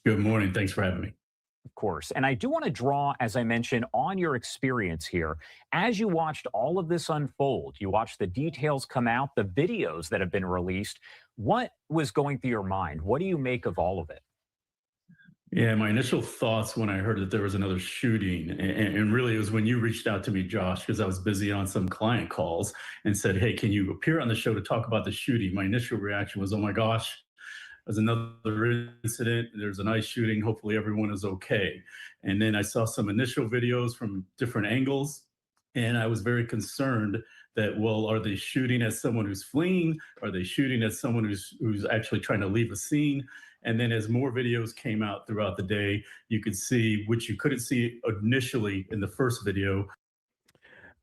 Good morning. Thanks for having me. Of course. And I do want to draw, as I mentioned, on your experience here. As you watched all of this unfold, you watched the details come out, the videos that have been released. What was going through your mind? What do you make of all of it? Yeah, my initial thoughts when I heard that there was another shooting, and really it was when you reached out to me, Josh, because I was busy on some client calls and said, hey, can you appear on the show to talk about the shooting? My initial reaction was, oh my gosh, there's another incident. There's an ICE shooting. Hopefully everyone is okay. And then I saw some initial videos from different angles, and I was very concerned that, well, are they shooting at someone who's fleeing? Are they shooting at someone who's actually trying to leave a scene? And then as more videos came out throughout the day, you could see, which you couldn't see initially in the first video.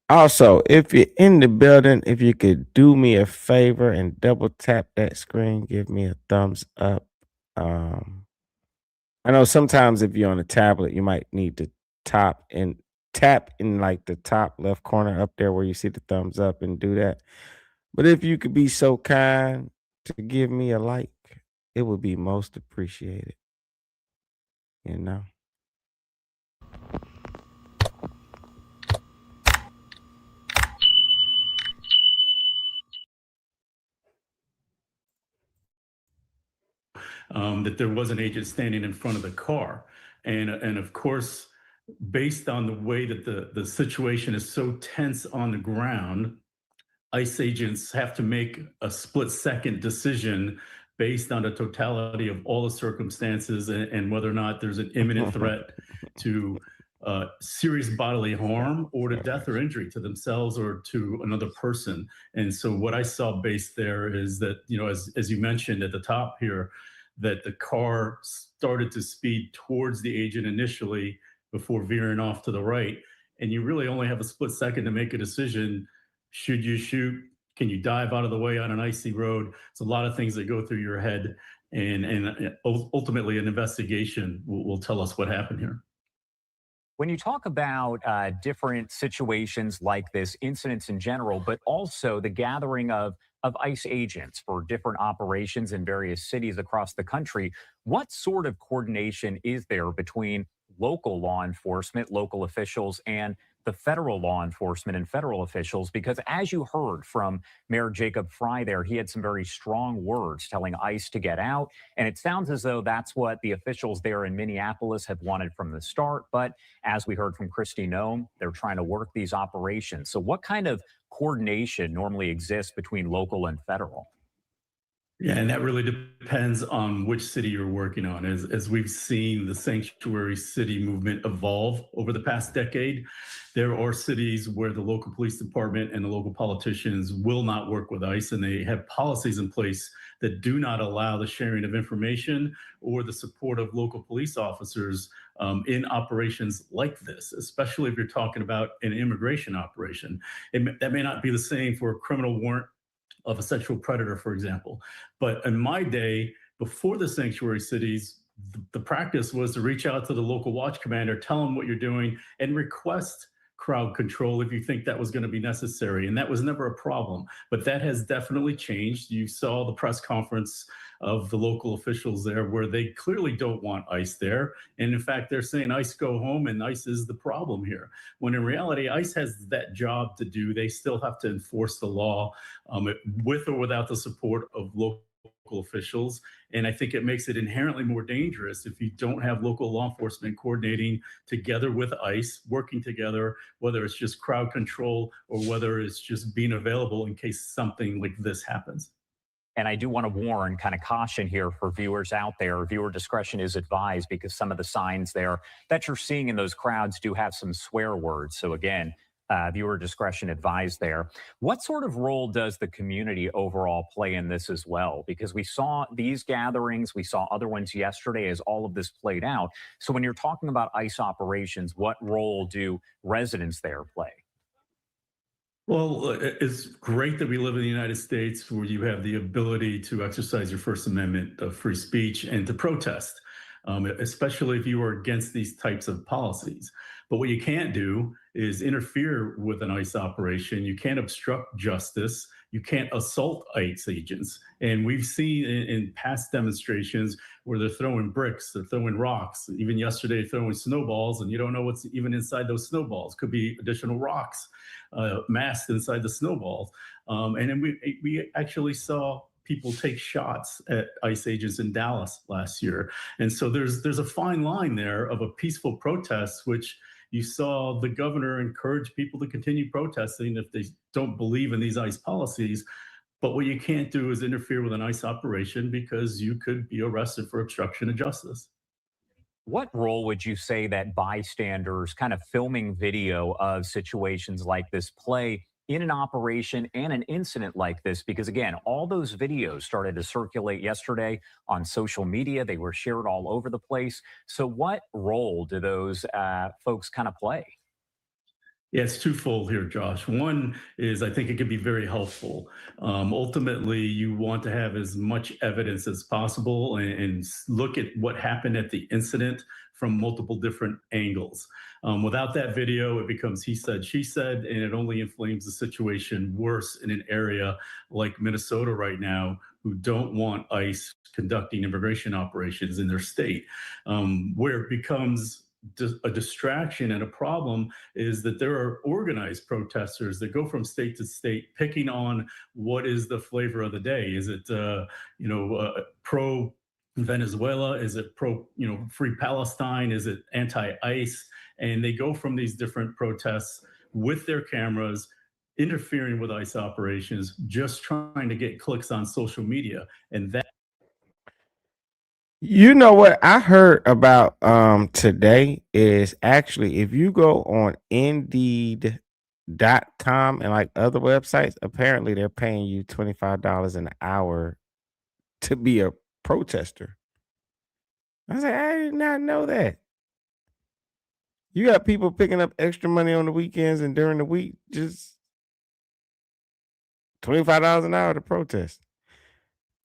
Also, if you're in the building, if you could do me a favor and double tap that screen, give me a thumbs up. I know sometimes if you're on a tablet, you might need to tap in like the top left corner up there where you see the thumbs up and do that. But if you could be so kind to give me a like, it would be most appreciated. You know? That there was an agent standing in front of the car. And of course, based on the way that the situation is so tense on the ground, ICE agents have to make a split-second decision based on the totality of all the circumstances and whether or not there's an imminent threat to serious bodily harm or to death or injury to themselves or to another person. And so what I saw based there is that, you know, as you mentioned at the top here, that the car started to speed towards the agent initially before veering off to the right. And you really only have a split second to make a decision. Should you shoot? Can you dive out of the way on an icy road? It's a lot of things that go through your head. And ultimately, an investigation will tell us what happened here. When you talk about different situations like this, incidents in general, but also the gathering of ICE agents for different operations in various cities across the country, what sort of coordination is there between local law enforcement, local officials, and the federal law enforcement and federal officials? Because as you heard from Mayor Jacob Fry there, he had some very strong words telling ICE to get out. And it sounds as though that's what the officials there in Minneapolis have wanted from the start. But as we heard from Kristi Noem, they're trying to work these operations. So what kind of coordination normally exists between local and federal? Yeah, and that really depends on which city you're working on. As we've seen the sanctuary city movement evolve over the past decade, there are cities where the local police department and the local politicians will not work with ICE, and they have policies in place that do not allow the sharing of information or the support of local police officers in operations like this, especially if you're talking about an immigration operation. That may not be the same for a criminal warrant of a sexual predator, for example. But in my day, before the sanctuary cities, the practice was to reach out to the local watch commander, tell them what you're doing, and request crowd control if you think that was going to be necessary. And that was never a problem. But that has definitely changed. You saw the press conference of the local officials there where they clearly don't want ICE there. And in fact, they're saying ICE go home and ICE is the problem here. When in reality, ICE has that job to do. They still have to enforce the law with or without the support of local officials. And I think it makes it inherently more dangerous if you don't have local law enforcement coordinating together with ICE, working together, whether it's just crowd control or whether it's just being available in case something like this happens. And I do want to warn, kind of caution here for viewers out there. Viewer discretion is advised because some of the signs there that you're seeing in those crowds do have some swear words. So again, viewer discretion advised there. What sort of role does the community overall play in this as well? Because we saw these gatherings, we saw other ones yesterday as all of this played out. So when you're talking about ICE operations, what role do residents there play? Well, it's great that we live in the United States where you have the ability to exercise your First Amendment of free speech and to protest, especially if you are against these types of policies. But what you can't do is interfere with an ICE operation. You can't obstruct justice. You can't assault ICE agents. And we've seen in past demonstrations where they're throwing bricks, they're throwing rocks, even yesterday throwing snowballs, and you don't know what's even inside those snowballs. Could be additional rocks masked inside the snowballs. And then we actually saw people take shots at ICE agents in Dallas last year. And so there's a fine line there of a peaceful protest, which you saw the governor encourage people to continue protesting if they don't believe in these ICE policies. But what you can't do is interfere with an ICE operation because you could be arrested for obstruction of justice. What role would you say that bystanders kind of filming video of situations like this play in an operation and an incident like this? Because again, all those videos started to circulate yesterday on social media. They were shared all over the place. So what role do those folks kind of play? Yeah, it's twofold here, Josh. One is I think it could be very helpful. Ultimately, you want to have as much evidence as possible and look at what happened at the incident from multiple different angles. Without that video, it becomes he said, she said, and it only inflames the situation worse in an area like Minnesota right now, who don't want ICE conducting immigration operations in their state, where it becomes a distraction and a problem is that there are organized protesters that go from state to state picking on what is the flavor of the day. Is it pro Venezuela? Is it pro free Palestine? Is it anti-ICE? And they go from these different protests with their cameras interfering with ICE operations, just trying to get clicks on social media. And that You know what I heard about today is actually if you go on Indeed.com and like other websites, apparently they're paying you $25 an hour to be a protester. I was like, I did not know that. You got people picking up extra money on the weekends and during the week, just $25 an hour to protest.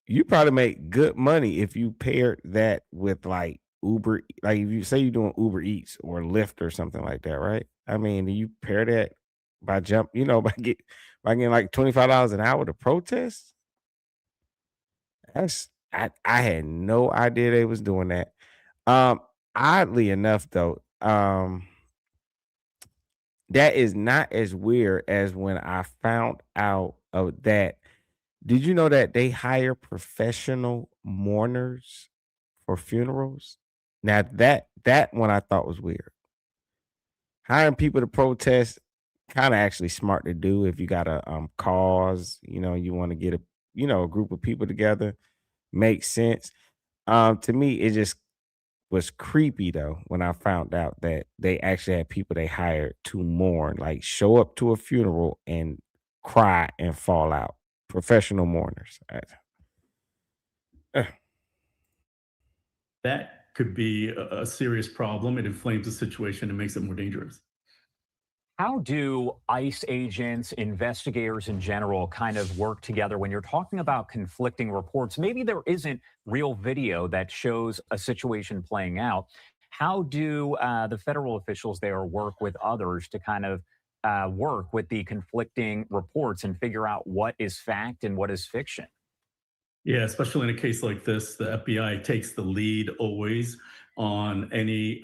You probably make good money if you paired that with like Uber, like if you say you're doing Uber Eats or Lyft or something like that, right? I mean, you pair that by by getting like $25 an hour to protest. I had no idea they was doing that. Oddly enough, though, that is not as weird as when I found out of that. Did you know that they hire professional mourners for funerals? Now that one I thought was weird. Hiring people to protest kind of actually smart to do if you got a cause, you want to get a group of people together, makes sense. To me, it just was creepy though when I found out that they actually had people they hired to mourn, like show up to a funeral and cry and fall out. Professional mourners. that could be a serious problem. It inflames the situation and makes it more dangerous. How do ICE agents, investigators in general, kind of work together when you're talking about conflicting reports? Maybe there isn't real video that shows a situation playing out. How do the federal officials there work with others to kind of work with the conflicting reports and figure out what is fact and what is fiction? Yeah, especially in a case like this, the FBI takes the lead always on any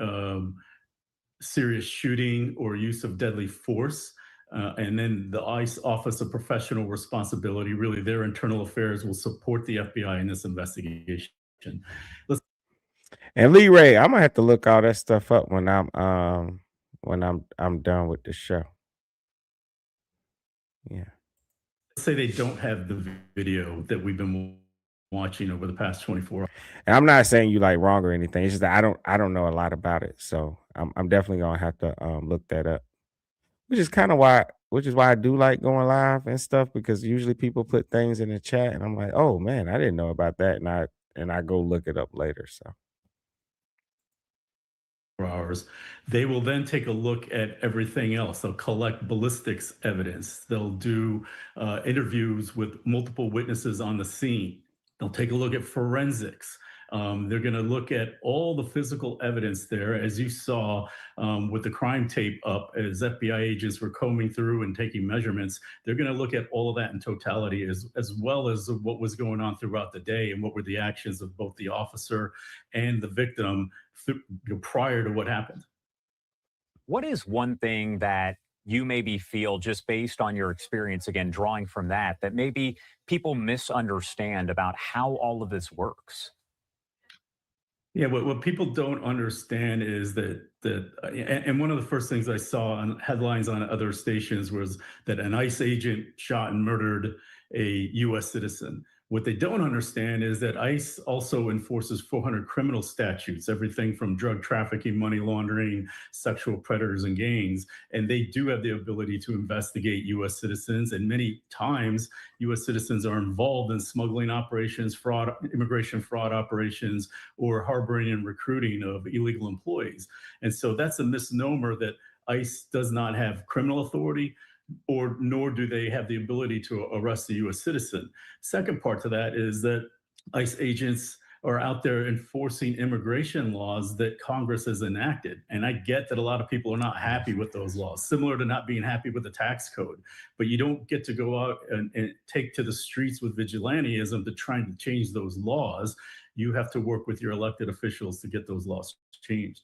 serious shooting or use of deadly force. And then the ICE Office of Professional Responsibility, really their internal affairs, will support the FBI in this investigation. And Lee Ray, I'm gonna have to look all that stuff up when I'm done with the show. Yeah. Say they don't have the video that we've been watching over the past 24 hours. And I'm not saying you like wrong or anything. It's just that I don't know a lot about it. So I'm definitely gonna have to look that up. Which is why I do like going live and stuff, because usually people put things in the chat and I'm like, oh man, I didn't know about that. And I go look it up later. So hours. They will then take a look at everything else. They'll collect ballistics evidence. They'll do interviews with multiple witnesses on the scene. They'll take a look at forensics. They're going to look at all the physical evidence there, as you saw with the crime tape up, as FBI agents were combing through and taking measurements. They're going to look at all of that in totality, as well as what was going on throughout the day and what were the actions of both the officer and the victim prior to what happened. What is one thing that you maybe feel, just based on your experience, again, drawing from that maybe people misunderstand about how all of this works? Yeah, what people don't understand is that and one of the first things I saw on headlines on other stations was that an ICE agent shot and murdered a U.S. citizen. What they don't understand is that ICE also enforces 400 criminal statutes, everything from drug trafficking, money laundering, sexual predators, and gangs. And they do have the ability to investigate U.S. citizens. And many times, U.S. citizens are involved in smuggling operations, fraud, immigration fraud operations, or harboring and recruiting of illegal employees. And so that's a misnomer that ICE does not have criminal authority, nor do they have the ability to arrest a U.S. citizen. Second part to that is that ICE agents are out there enforcing immigration laws that Congress has enacted. And I get that a lot of people are not happy with those laws, similar to not being happy with the tax code. But you don't get to go out and take to the streets with vigilantism to try to change those laws. You have to work with your elected officials to get those laws changed.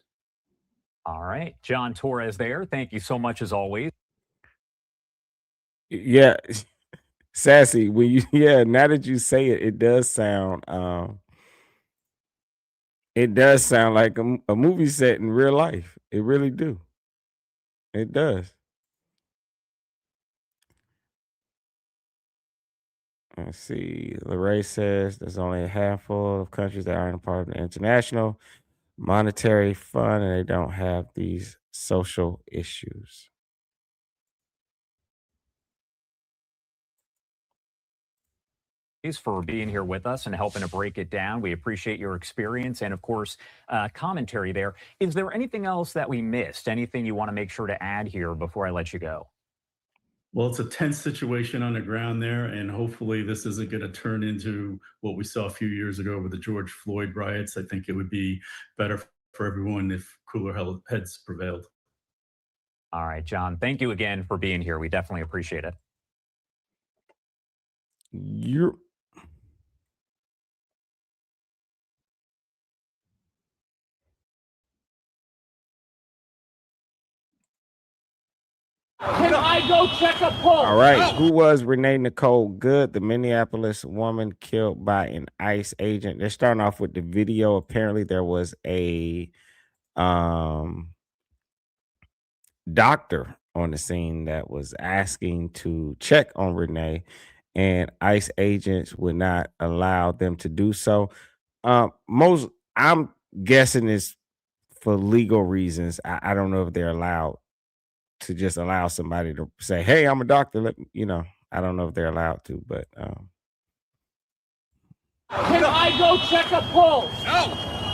All right. John Torres there. Thank you so much, as always. yeah, Sassy, now that you say it, it does sound like a movie set in real life. It really do. It does. Let's see. Lorraine says there's only a handful of countries that aren't a part of the International Monetary Fund, and they don't have these social issues. For being here with us and helping to break it down. We appreciate your experience and, of course, commentary there. Is there anything else that we missed? Anything you want to make sure to add here before I let you go? Well, it's a tense situation on the ground there, and hopefully this isn't going to turn into what we saw a few years ago with the George Floyd riots. I think it would be better for everyone if cooler heads prevailed. All right, John, thank you again for being here. We definitely appreciate it. Can I go check a pulse? All right. Who was Renee Nicole Good, the Minneapolis woman killed by an ICE agent? They're starting off with the video. Apparently, there was a doctor on the scene that was asking to check on Renee, and ICE agents would not allow them to do so. I'm guessing it's for legal reasons. I don't know if they're allowed to just allow somebody to say, hey, I'm a doctor. I don't know if they're allowed to, but Can I go check a pulse? No,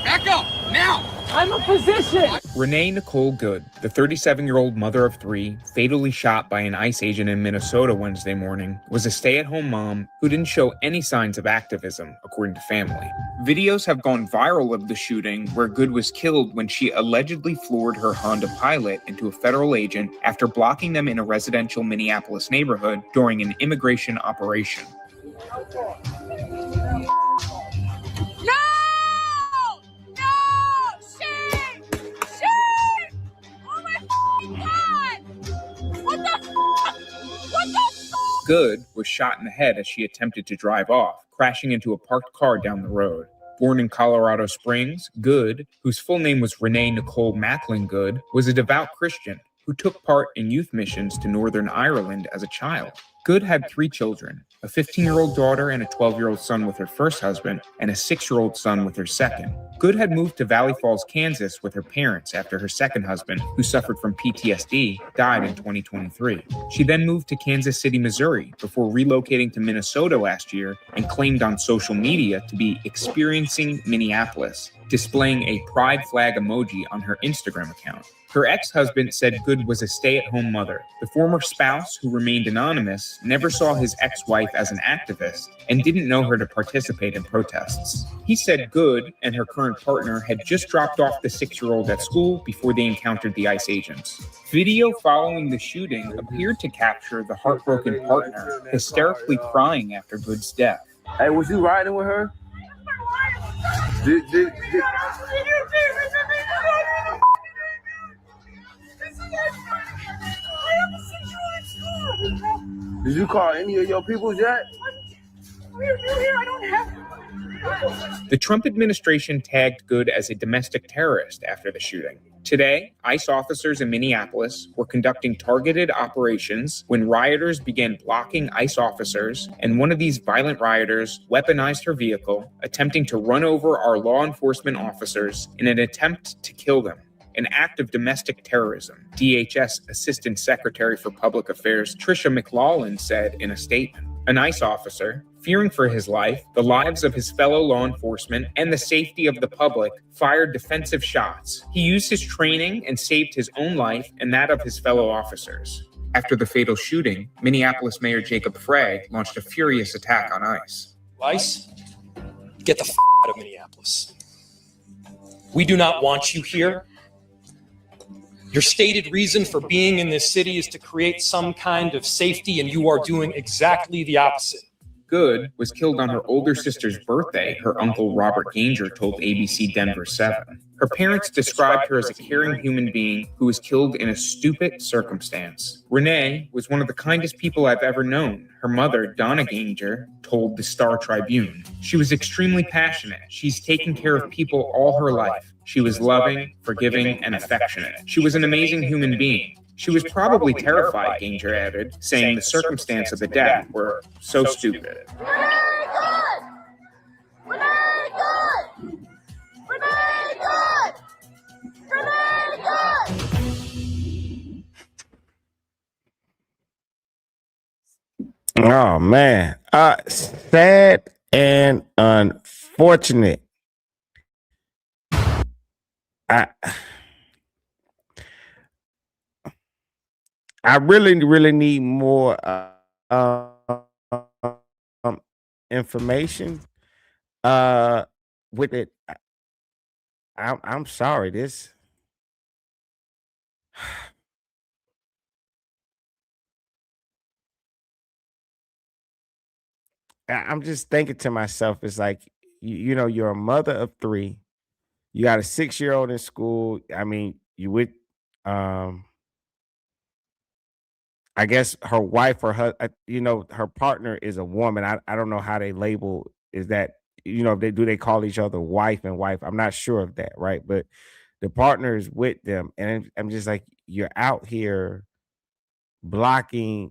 back up now. I'm a physician. Renee Nicole Good, the 37-year-old mother of three, fatally shot by an ICE agent in Minnesota Wednesday morning, was a stay-at-home mom who didn't show any signs of activism, according to family. Videos have gone viral of the shooting where Good was killed when she allegedly floored her Honda Pilot into a federal agent after blocking them in a residential Minneapolis neighborhood during an immigration operation. Good was shot in the head as she attempted to drive off, crashing into a parked car down the road. Born in Colorado Springs, Good, whose full name was Renee Nicole Macklin Good, was a devout Christian who took part in youth missions to Northern Ireland as a child. Good had 3 children, a 15-year-old daughter and a 12-year-old son with her first husband, and a 6-year-old son with her second. Good had moved to Valley Falls, Kansas with her parents after her second husband, who suffered from PTSD, died in 2023. She then moved to Kansas City, Missouri, before relocating to Minnesota last year and claimed on social media to be experiencing Minneapolis, displaying a pride flag emoji on her Instagram account. Her ex-husband said Good was a stay-at-home mother. The former spouse, who remained anonymous, never saw his ex-wife as an activist and didn't know her to participate in protests. He said Good and her current partner had just dropped off the 6-year-old at school before they encountered the ICE agents. Video following the shooting appeared to capture the heartbroken partner hysterically crying after Good's death. Hey, was you riding with her? Did you call any of your people yet? The Trump administration tagged Good as a domestic terrorist after the shooting. Today, ICE officers in Minneapolis were conducting targeted operations when rioters began blocking ICE officers, and one of these violent rioters weaponized her vehicle, attempting to run over our law enforcement officers in an attempt to kill them. An act of domestic terrorism, DHS Assistant Secretary for Public Affairs Tricia McLaughlin said in a statement. An ICE officer, fearing for his life, the lives of his fellow law enforcement, and the safety of the public, fired defensive shots. He used his training and saved his own life and that of his fellow officers. After the fatal shooting, Minneapolis Mayor Jacob Frey launched a furious attack on ICE. ICE, get the out of Minneapolis. We do not want you here. Your stated reason for being in this city is to create some kind of safety, and you are doing exactly the opposite. Good was killed on her older sister's birthday, her uncle Robert Ganger told ABC Denver 7. Her parents described her as a caring human being who was killed in a stupid circumstance. Renee was one of the kindest people I've ever known, her mother, Donna Ganger, told the Star Tribune. She was extremely passionate. She's taken care of people all her life. She was loving, forgiving, and affectionate. She was an amazing human being. She was probably terrified, Ganger added, saying the circumstance of the death were so stupid. Oh man, sad and unfortunate. I really need more information with it. I'm sorry, this I'm just thinking to myself, it's like you know, you're a mother of 3. You got a 6-year-old in school. I mean, you would I guess her wife or her, you know, her partner is a woman. I don't know how they label is that, you know, if they call each other wife and wife. I'm not sure of that, right? But the partner is with them, and I'm just like, you're out here blocking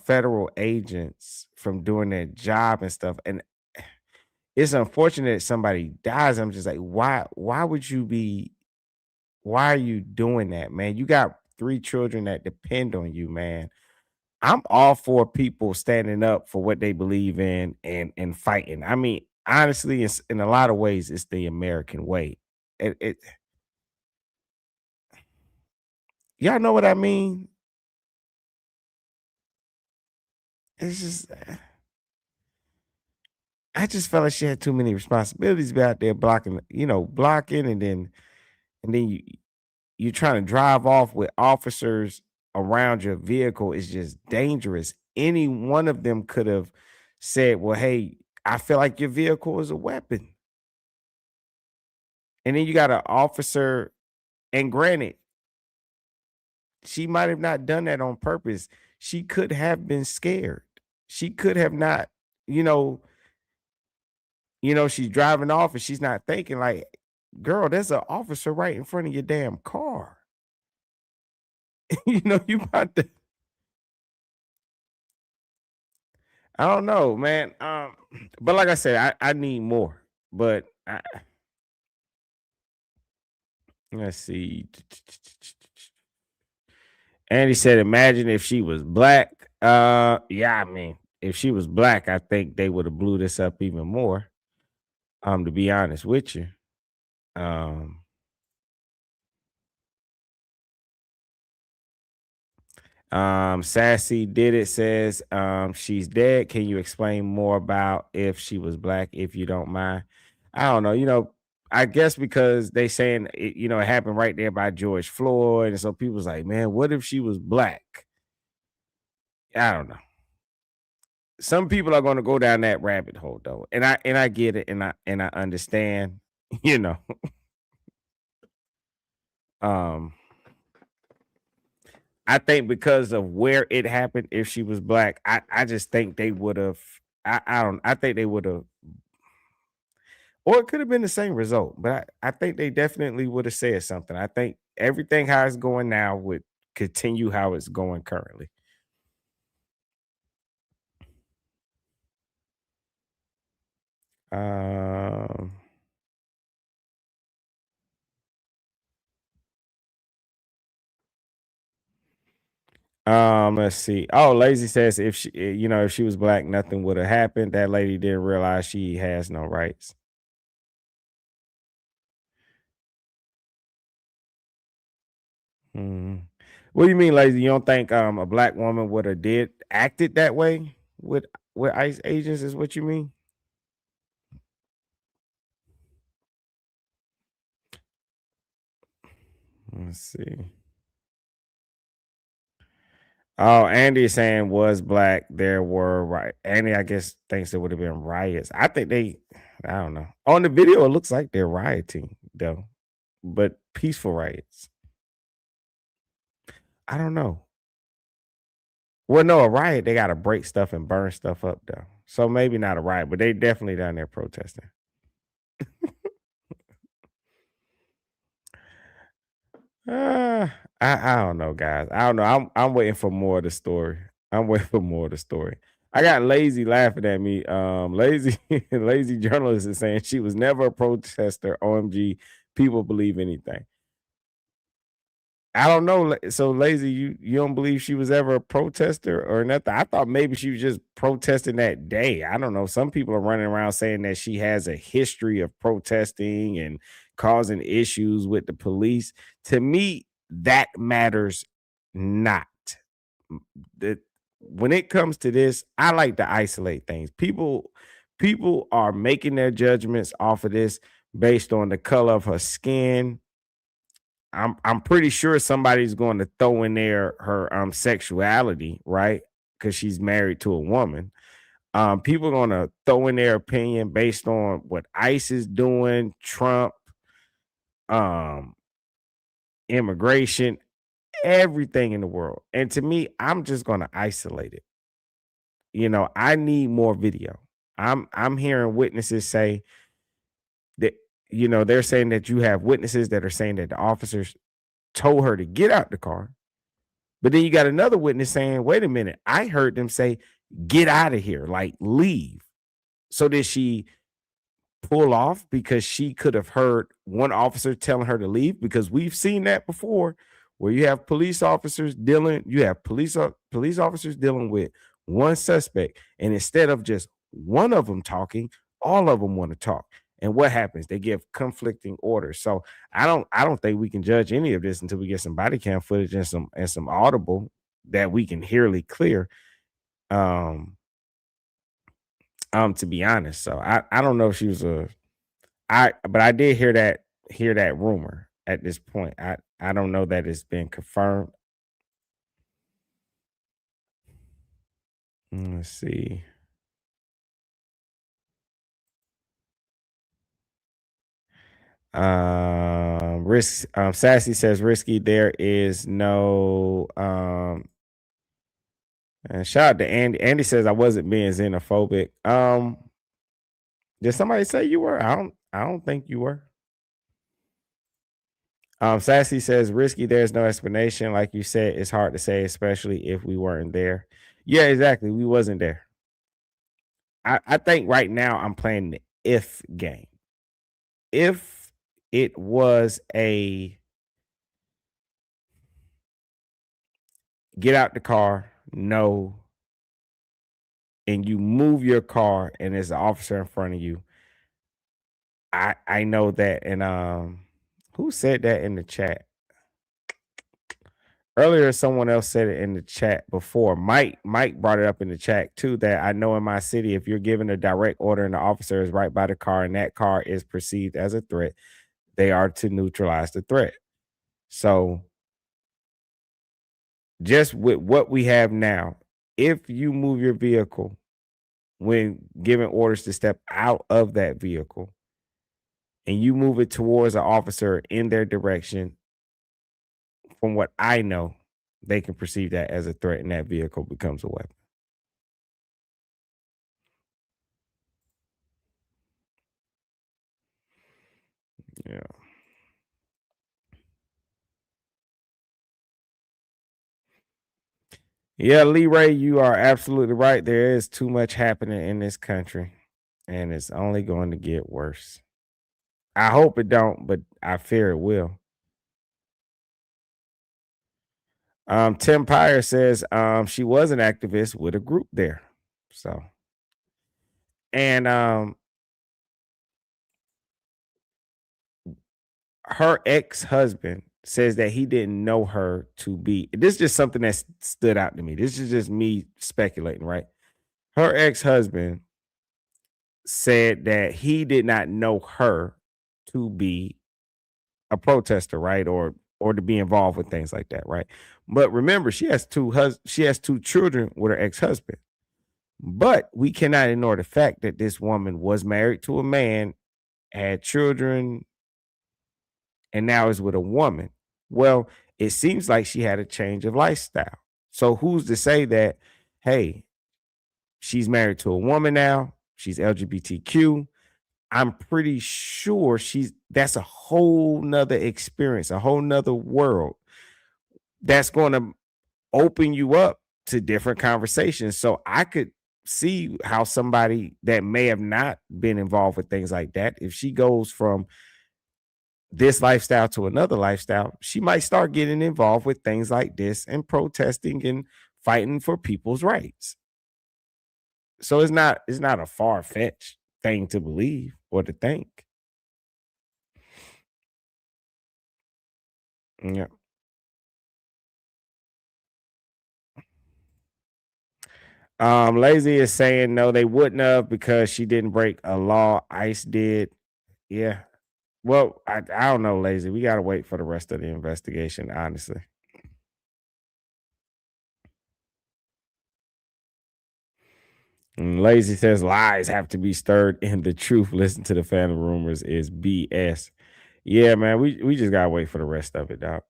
federal agents from doing their job and stuff, and it's unfortunate that somebody dies. I'm just like, why would you be? Why are you doing that, man? You got 3 children that depend on you, man. I'm all for people standing up for what they believe in and fighting. I mean, honestly, it's in a lot of ways, it's the American way. y'all know what I mean? It's just, I just felt like she had too many responsibilities to be out there blocking, and then you're trying to drive off with officers around your vehicle is just dangerous. Any one of them could have said, well, hey, I feel like your vehicle is a weapon. And then you got an officer, and granted, she might have not done that on purpose. She could have been scared. She could have not, she's driving off and she's not thinking like, girl, there's an officer right in front of your damn car. You about to, I don't know, man. But like I said, I need more. But let's see. Andy said, imagine if she was black. Yeah, I mean, if she was black, I think they would have blew this up even more. To be honest with you. Sassy did it says she's dead. Can you explain more about if she was black, if you don't mind? I don't know. I guess because they saying it, it happened right there by George Floyd, and so people's like, man, what if she was black? I don't know. Some people are going to go down that rabbit hole though, and I get it, and I understand. I think because of where it happened, if she was black, I just think they would have. I think they would have, or it could have been the same result. But I think they definitely would have said something. I think everything how it's going now would continue how it's going currently. Let's see. Oh, Lazy says if she was black, nothing would have happened. That lady didn't realize she has no rights. What do you mean, Lazy? You don't think a black woman would have acted that way with ICE agents? Is what you mean? Let's see. Oh, Andy is saying was black. There were right. Andy, I guess, thinks there would have been riots. I don't know. On the video, it looks like they're rioting though, but peaceful riots. I don't know. Well, no, a riot, they got to break stuff and burn stuff up though. So maybe not a riot, but they definitely down there protesting. I don't know, guys. I don't know. I'm waiting for more of the story. I got Lazy laughing at me. Lazy journalist is saying she was never a protester. OMG, people believe anything. I don't know. So Lazy, you don't believe she was ever a protester or nothing? I thought maybe she was just protesting that day. I don't know. Some people are running around saying that she has a history of protesting and causing issues with the police. To me, that matters not. When it comes to this, I like to isolate things. People are making their judgments off of this based on the color of her skin. I'm pretty sure somebody's going to throw in there her sexuality, right? Because she's married to a woman. People are going to throw in their opinion based on what ICE is doing, Trump, immigration, everything in the world. And to me, I'm just going to isolate it. I need more video. I'm hearing witnesses say that, they're saying that you have witnesses that are saying that the officers told her to get out the car. But then you got another witness saying, wait a minute, I heard them say, get out of here, like leave. So did she pull off because she could have heard one officer telling her to leave? Because we've seen that before where you have police officers dealing with one suspect. And instead of just one of them talking, all of them want to talk. And what happens? They give conflicting orders. So I don't think we can judge any of this until we get some body cam footage and some audible that we can hear clear. To be honest. So I don't know if she was but I did hear that rumor at this point. I don't know that it's been confirmed. Let's see. Sassy says risky. There is no and shout out to Andy. Andy says I wasn't being xenophobic. Did somebody say you were? I don't think you were. Sassy says risky. There's no explanation. Like you said, it's hard to say, especially if we weren't there. Yeah, exactly. We wasn't there. I think right now I'm playing the if game. If it was a get out the car, no, and you move your car and there's an officer in front of you, I know that. And who said that in the chat? Earlier, someone else said it in the chat before. Mike brought it up in the chat too, that I know in my city, if you're given a direct order and the officer is right by the car and that car is perceived as a threat, they are to neutralize the threat. So just with what we have now, if you move your vehicle when given orders to step out of that vehicle and you move it towards an officer in their direction, from what I know, they can perceive that as a threat and that vehicle becomes a weapon. Yeah. Yeah, Lee Ray, you are absolutely right. There is too much happening in this country, and it's only going to get worse. I hope it don't, but I fear it will. Tim Pyre says she was an activist with a group there. So, and her ex-husband says that he didn't know her to be. This is just something that stood out to me. This is just me speculating, right? Her ex-husband said that he did not know her to be a protester, right? Or to be involved with things like that, right? But remember, she has two children with her ex-husband. But we cannot ignore the fact that this woman was married to a man, had children, and now is with a woman. Well, it seems like she had a change of lifestyle. So who's to say that, hey, she's married to a woman now, she's LGBTQ. I'm pretty sure that's a whole nother experience, a whole nother world that's going to open you up to different conversations. So I could see how somebody that may have not been involved with things like that, if she goes from this lifestyle to another lifestyle, she might start getting involved with things like this and protesting and fighting for people's rights. So it's not a far-fetched thing to believe or to think. Yeah. Lazy is saying no, they wouldn't have because she didn't break a law. ICE did. Yeah. Well, I don't know, Lazy. We got to wait for the rest of the investigation, honestly. And Lazy says lies have to be stirred in the truth. Listen to the family rumors is BS. Yeah, man, we just got to wait for the rest of it, dog.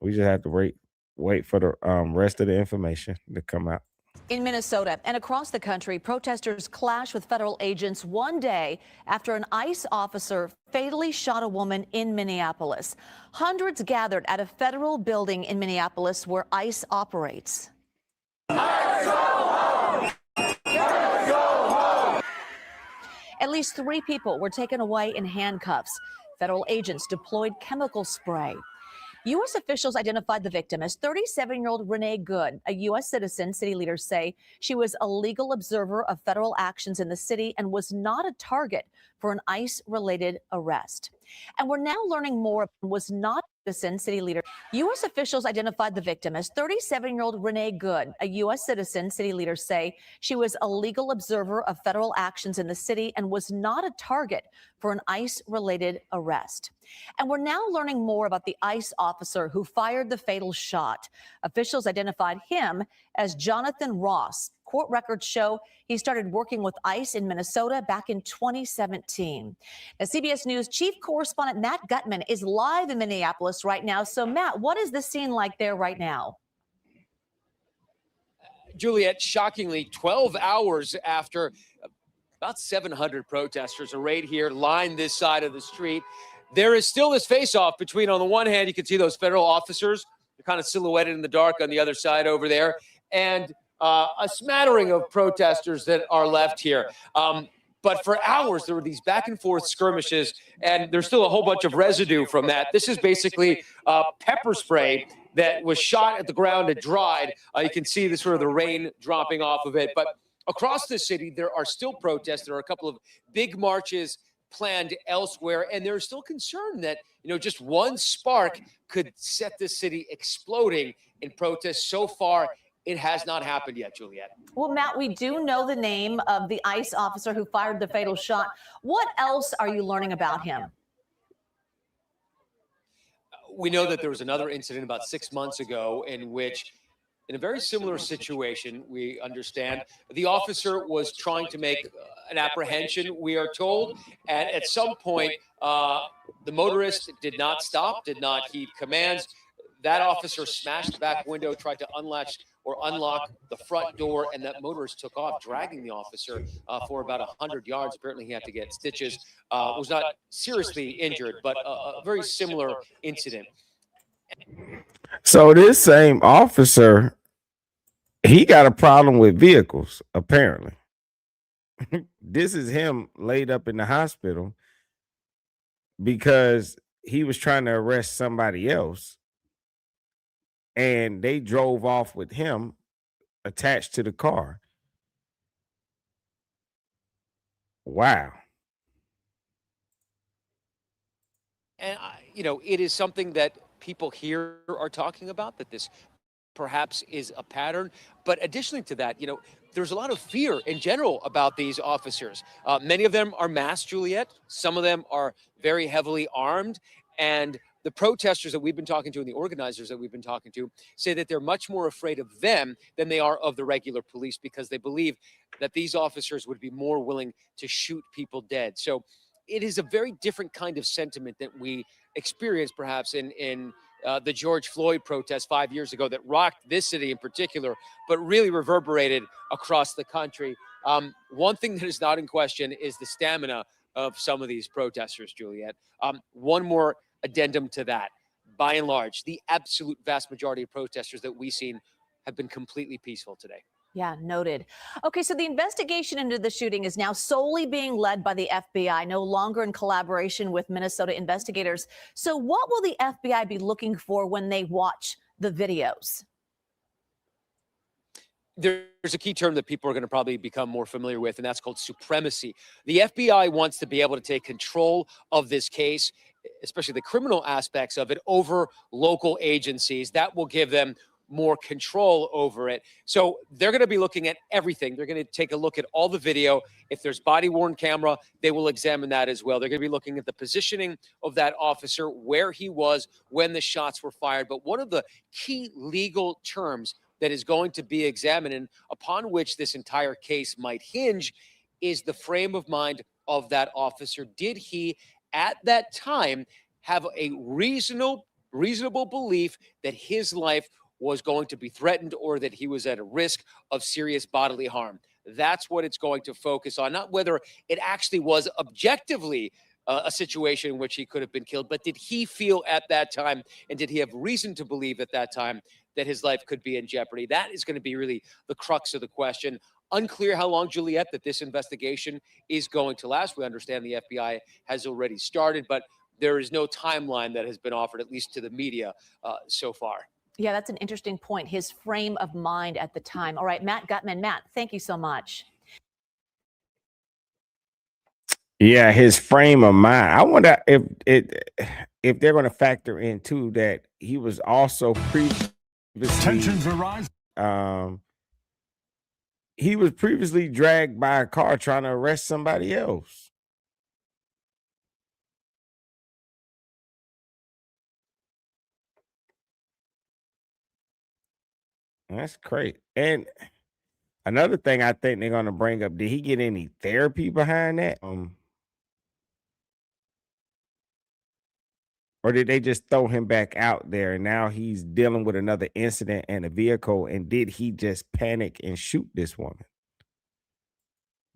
We just have to wait for the rest of the information to come out. In Minnesota and across the country, protesters clash with federal agents one day after an ICE officer fatally shot a woman in Minneapolis. Hundreds gathered at a federal building in Minneapolis where ICE operates. ICE, go home! Go home! At least 3 people were taken away in handcuffs. Federal agents deployed chemical spray. U.S. officials identified the victim as 37-year-old Renee Good, a U.S. citizen. City leaders say she was a legal observer of federal actions in the city and was not a target for an ICE-related arrest. And we're now learning more. Was not a citizen. City leader. U.S. officials identified the victim as 37-year-old Renee Good, a U.S. citizen. City leaders say she was a legal observer of federal actions in the city and was not a target for an ICE-related arrest. And we're now learning more about the ICE officer who fired the fatal shot. Officials identified him as Jonathan Ross. Court records show he started working with ICE in Minnesota back in 2017. Now, CBS News chief correspondent Matt Gutman is live in Minneapolis right now. So, Matt, what is the scene like there right now? Juliet, shockingly, 12 hours after about 700 protesters arrayed here, lined this side of the street, there is still this face-off between, on the one hand, you can see those federal officers, they're kind of silhouetted in the dark on the other side over there, and a smattering of protesters that are left here. But for hours, there were these back and forth skirmishes, and there's still a whole bunch of residue from that. This is basically pepper spray that was shot at the ground and dried. You can see the sort of the rain dropping off of it. But across the city, there are still protests. There are a couple of big marches planned elsewhere, and there's still concern that, just one spark could set this city exploding in protests. So far, it has not happened yet, Juliet. Well, Matt, we do know the name of the ICE officer who fired the fatal shot. What else are you learning about him? We know that there was another incident about 6 months ago in which, in a very similar situation, we understand, the officer was trying to make an apprehension, we are told, and at some point, the motorist did not stop, did not heed commands. That officer smashed the back window, tried to unlatch or unlock the front door, and that motorist took off, dragging the officer for about 100 yards. Apparently, he had to get stitches. Was not seriously injured, but a very similar incident. So this same officer, he got a problem with vehicles, apparently. This is him laid up in the hospital because he was trying to arrest somebody else, and they drove off with him attached to the car. Wow. And, it is something that people here are talking about, that this perhaps is a pattern. But additionally to that, there's a lot of fear in general about these officers. Many of them are masked, Juliet. Some of them are very heavily armed. And the protesters that we've been talking to and the organizers that we've been talking to say that they're much more afraid of them than they are of the regular police, because they believe that these officers would be more willing to shoot people dead. So it is a very different kind of sentiment that we experienced perhaps in the George Floyd protest 5 years ago that rocked this city in particular, but really reverberated across the country. One thing that is not in question is the stamina of some of these protesters, Juliet. One more addendum to that. By and large, the absolute vast majority of protesters that we've seen have been completely peaceful today. Yeah, noted. Okay, so the investigation into the shooting is now solely being led by the FBI, no longer in collaboration with Minnesota investigators. So what will the FBI be looking for when they watch the videos? There's a key term that people are going to probably become more familiar with, and that's called supremacy. The FBI wants to be able to take control of this case, especially the criminal aspects of it, over local agencies. That will give them more control over it. So they're going to be looking at everything. They're going to take a look at all the video. If there's body-worn camera, they will examine that as well. They're going to be looking at the positioning of that officer, where he was when the shots were fired. But one of the key legal terms that is going to be examined and upon which this entire case might hinge is the frame of mind of that officer. Did he, at that time, have a reasonable belief that his life was going to be threatened or that he was at a risk of serious bodily harm? That's what it's going to focus on, not whether it actually was objectively a situation in which he could have been killed, but did he feel at that time, and did he have reason to believe at that time that his life could be in jeopardy? That is going to be really the crux of the question. Unclear how long, Juliet, that this investigation is going to last. We understand the FBI has already started, but there is no timeline that has been offered, at least to the media so far. Yeah, that's an interesting point. His frame of mind at the time. All right, Matt Gutman. Matt, thank you so much. Yeah, his frame of mind. I wonder if they're going to factor in too that he was also previously Tensions are rising. He was previously dragged by a car trying to arrest somebody else. That's great. And another thing I think they're going to bring up, did he get any therapy behind that? Or did they just throw him back out there and now he's dealing with another incident and a vehicle? And did he just panic and shoot this woman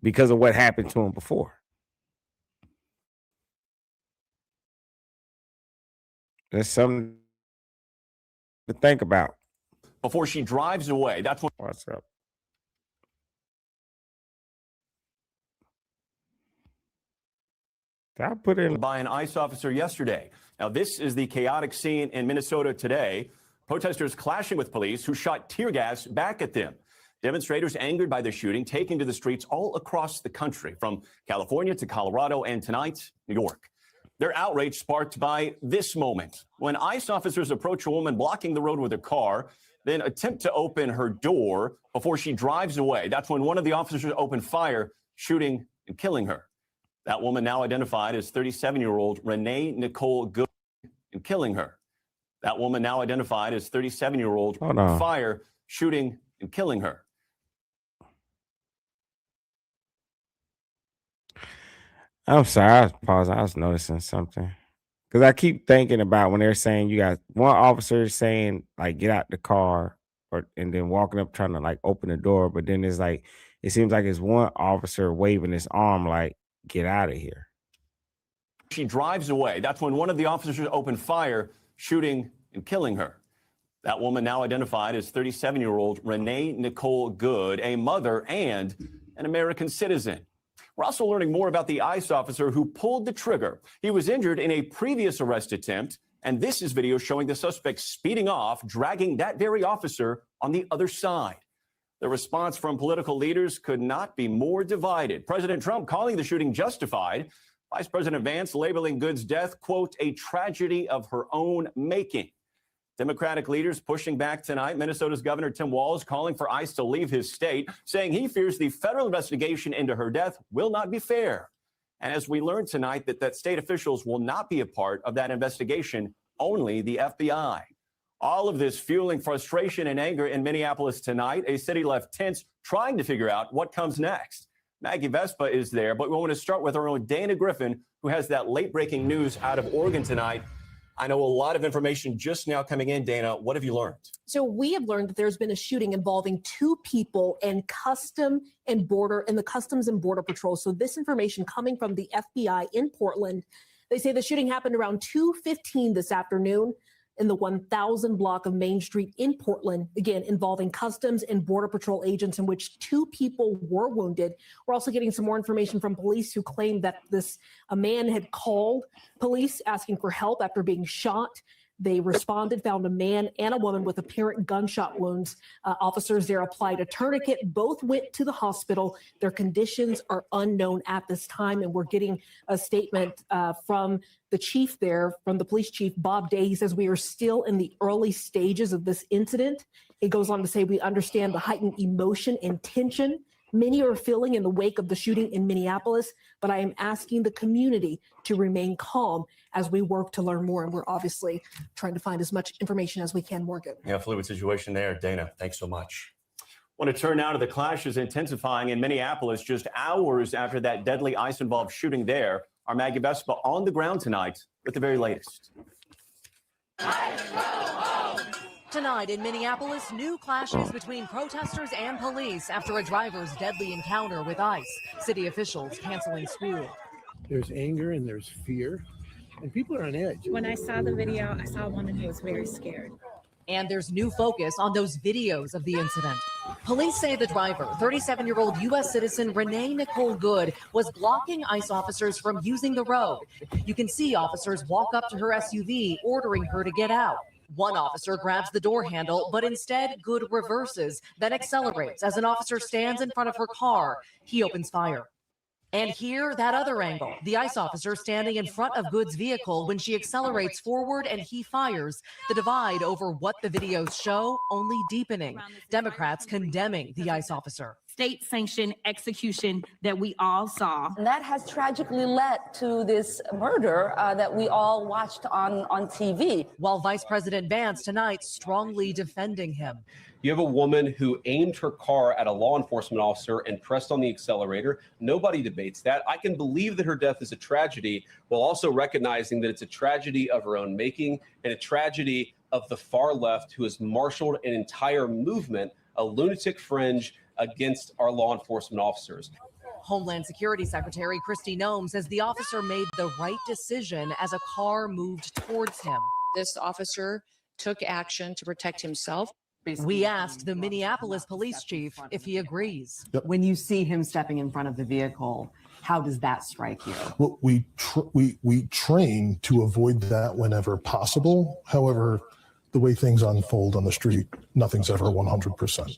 because of what happened to him before? That's something to think about. Before she drives away, that's what. What's up? I put in by an ICE officer yesterday. Now, this is the chaotic scene in Minnesota today. Protesters clashing with police who shot tear gas back at them. Demonstrators angered by the shooting taking to the streets all across the country, from California to Colorado and tonight, New York. Their outrage sparked by this moment when ICE officers approach a woman blocking the road with a car, then attempt to open her door before she drives away. That's when one of the officers opened fire, shooting and killing her. That woman, now identified as 37-year-old Renee Nicole Good, and killing her. That woman, now identified as 37-year-old fire, shooting and killing her. I'm sorry, I was pausing. I was noticing something. Because I keep thinking about when they're saying you got one officer saying, like, get out the car, and then walking up trying to, like, open the door. But then it's like, it seems like it's one officer waving his arm like, get out of here. She drives away. That's when one of the officers opened fire, shooting and killing her. That woman, now identified as 37-year-old Renee Nicole Good, a mother and an American citizen. We're also learning more about the ICE officer who pulled the trigger. He was injured in a previous arrest attempt, and this is video showing the suspect speeding off, dragging that very officer on the other side. The response from political leaders could not be more divided. President Trump calling the shooting justified. Vice President Vance labeling Good's death, quote, a tragedy of her own making. Democratic leaders pushing back tonight. Minnesota's Governor Tim Walz calling for ICE to leave his state, saying he fears the federal investigation into her death will not be fair. And as we learned tonight that state officials will not be a part of that investigation, only the FBI. All of this fueling frustration and anger in Minneapolis tonight, a city left tense, trying to figure out what comes next. Maggie Vespa is there, but we want to start with our own Dana Griffin, who has that late-breaking news out of Oregon tonight. I know a lot of information just now coming in. Dana, what have you learned? So we have learned that there's been a shooting involving two people in the Customs and Border Patrol. So this information coming from the FBI in Portland. They say the shooting happened around 2:15 this afternoon in the 1000 block of Main Street in Portland, again, involving Customs and Border Patrol agents, in which two people were wounded. We're also getting some more information from police who claimed that a man had called police asking for help after being shot. They responded, found a man and a woman with apparent gunshot wounds. Officers there applied a tourniquet. Both went to the hospital. Their conditions are unknown at this time. And we're getting a statement from the chief there, from the police chief, Bob Day. He says, we are still in the early stages of this incident. It goes on to say, we understand the heightened emotion and tension many are feeling in the wake of the shooting in Minneapolis, but I am asking the community to remain calm as we work to learn more. And we're obviously trying to find as much information as we can, Morgan. Yeah, fluid situation there. Dana, thanks so much. Want to turn now to the clashes intensifying in Minneapolis just hours after that deadly ICE-involved shooting there. Our Maggie Vespa on the ground tonight with the very latest. Tonight in Minneapolis, new clashes between protesters and police after a driver's deadly encounter with ICE. City officials canceling school. There's anger and there's fear, and people are on edge. When I saw the video, I saw one and he was very scared. And there's new focus on those videos of the incident. Police say the driver, 37-year-old U.S. citizen Renee Nicole Good, was blocking ICE officers from using the road. You can see officers walk up to her SUV, ordering her to get out. One officer grabs the door handle, but instead Good reverses, then accelerates as an officer stands in front of her car. He opens fire. And here, that other angle, the ICE officer standing in front of Good's vehicle when she accelerates forward and he fires. The divide over what the videos show only deepening. Democrats condemning the ICE officer. State-sanctioned execution that we all saw. And that has tragically led to this murder that we all watched on TV. While Vice President Vance tonight strongly defending him. You have a woman who aimed her car at a law enforcement officer and pressed on the accelerator. Nobody debates that. I can believe that her death is a tragedy, while also recognizing that it's a tragedy of her own making and a tragedy of the far left who has marshaled an entire movement, a lunatic fringe against our law enforcement officers. Homeland Security Secretary Kristi Noem says the officer made the right decision as a car moved towards him. This officer took action to protect himself. We asked the Minneapolis police chief if he agrees. When you see him stepping in front of the vehicle, how does that strike you? Well, we train to avoid that whenever possible. However, the way things unfold on the street, nothing's ever 100%.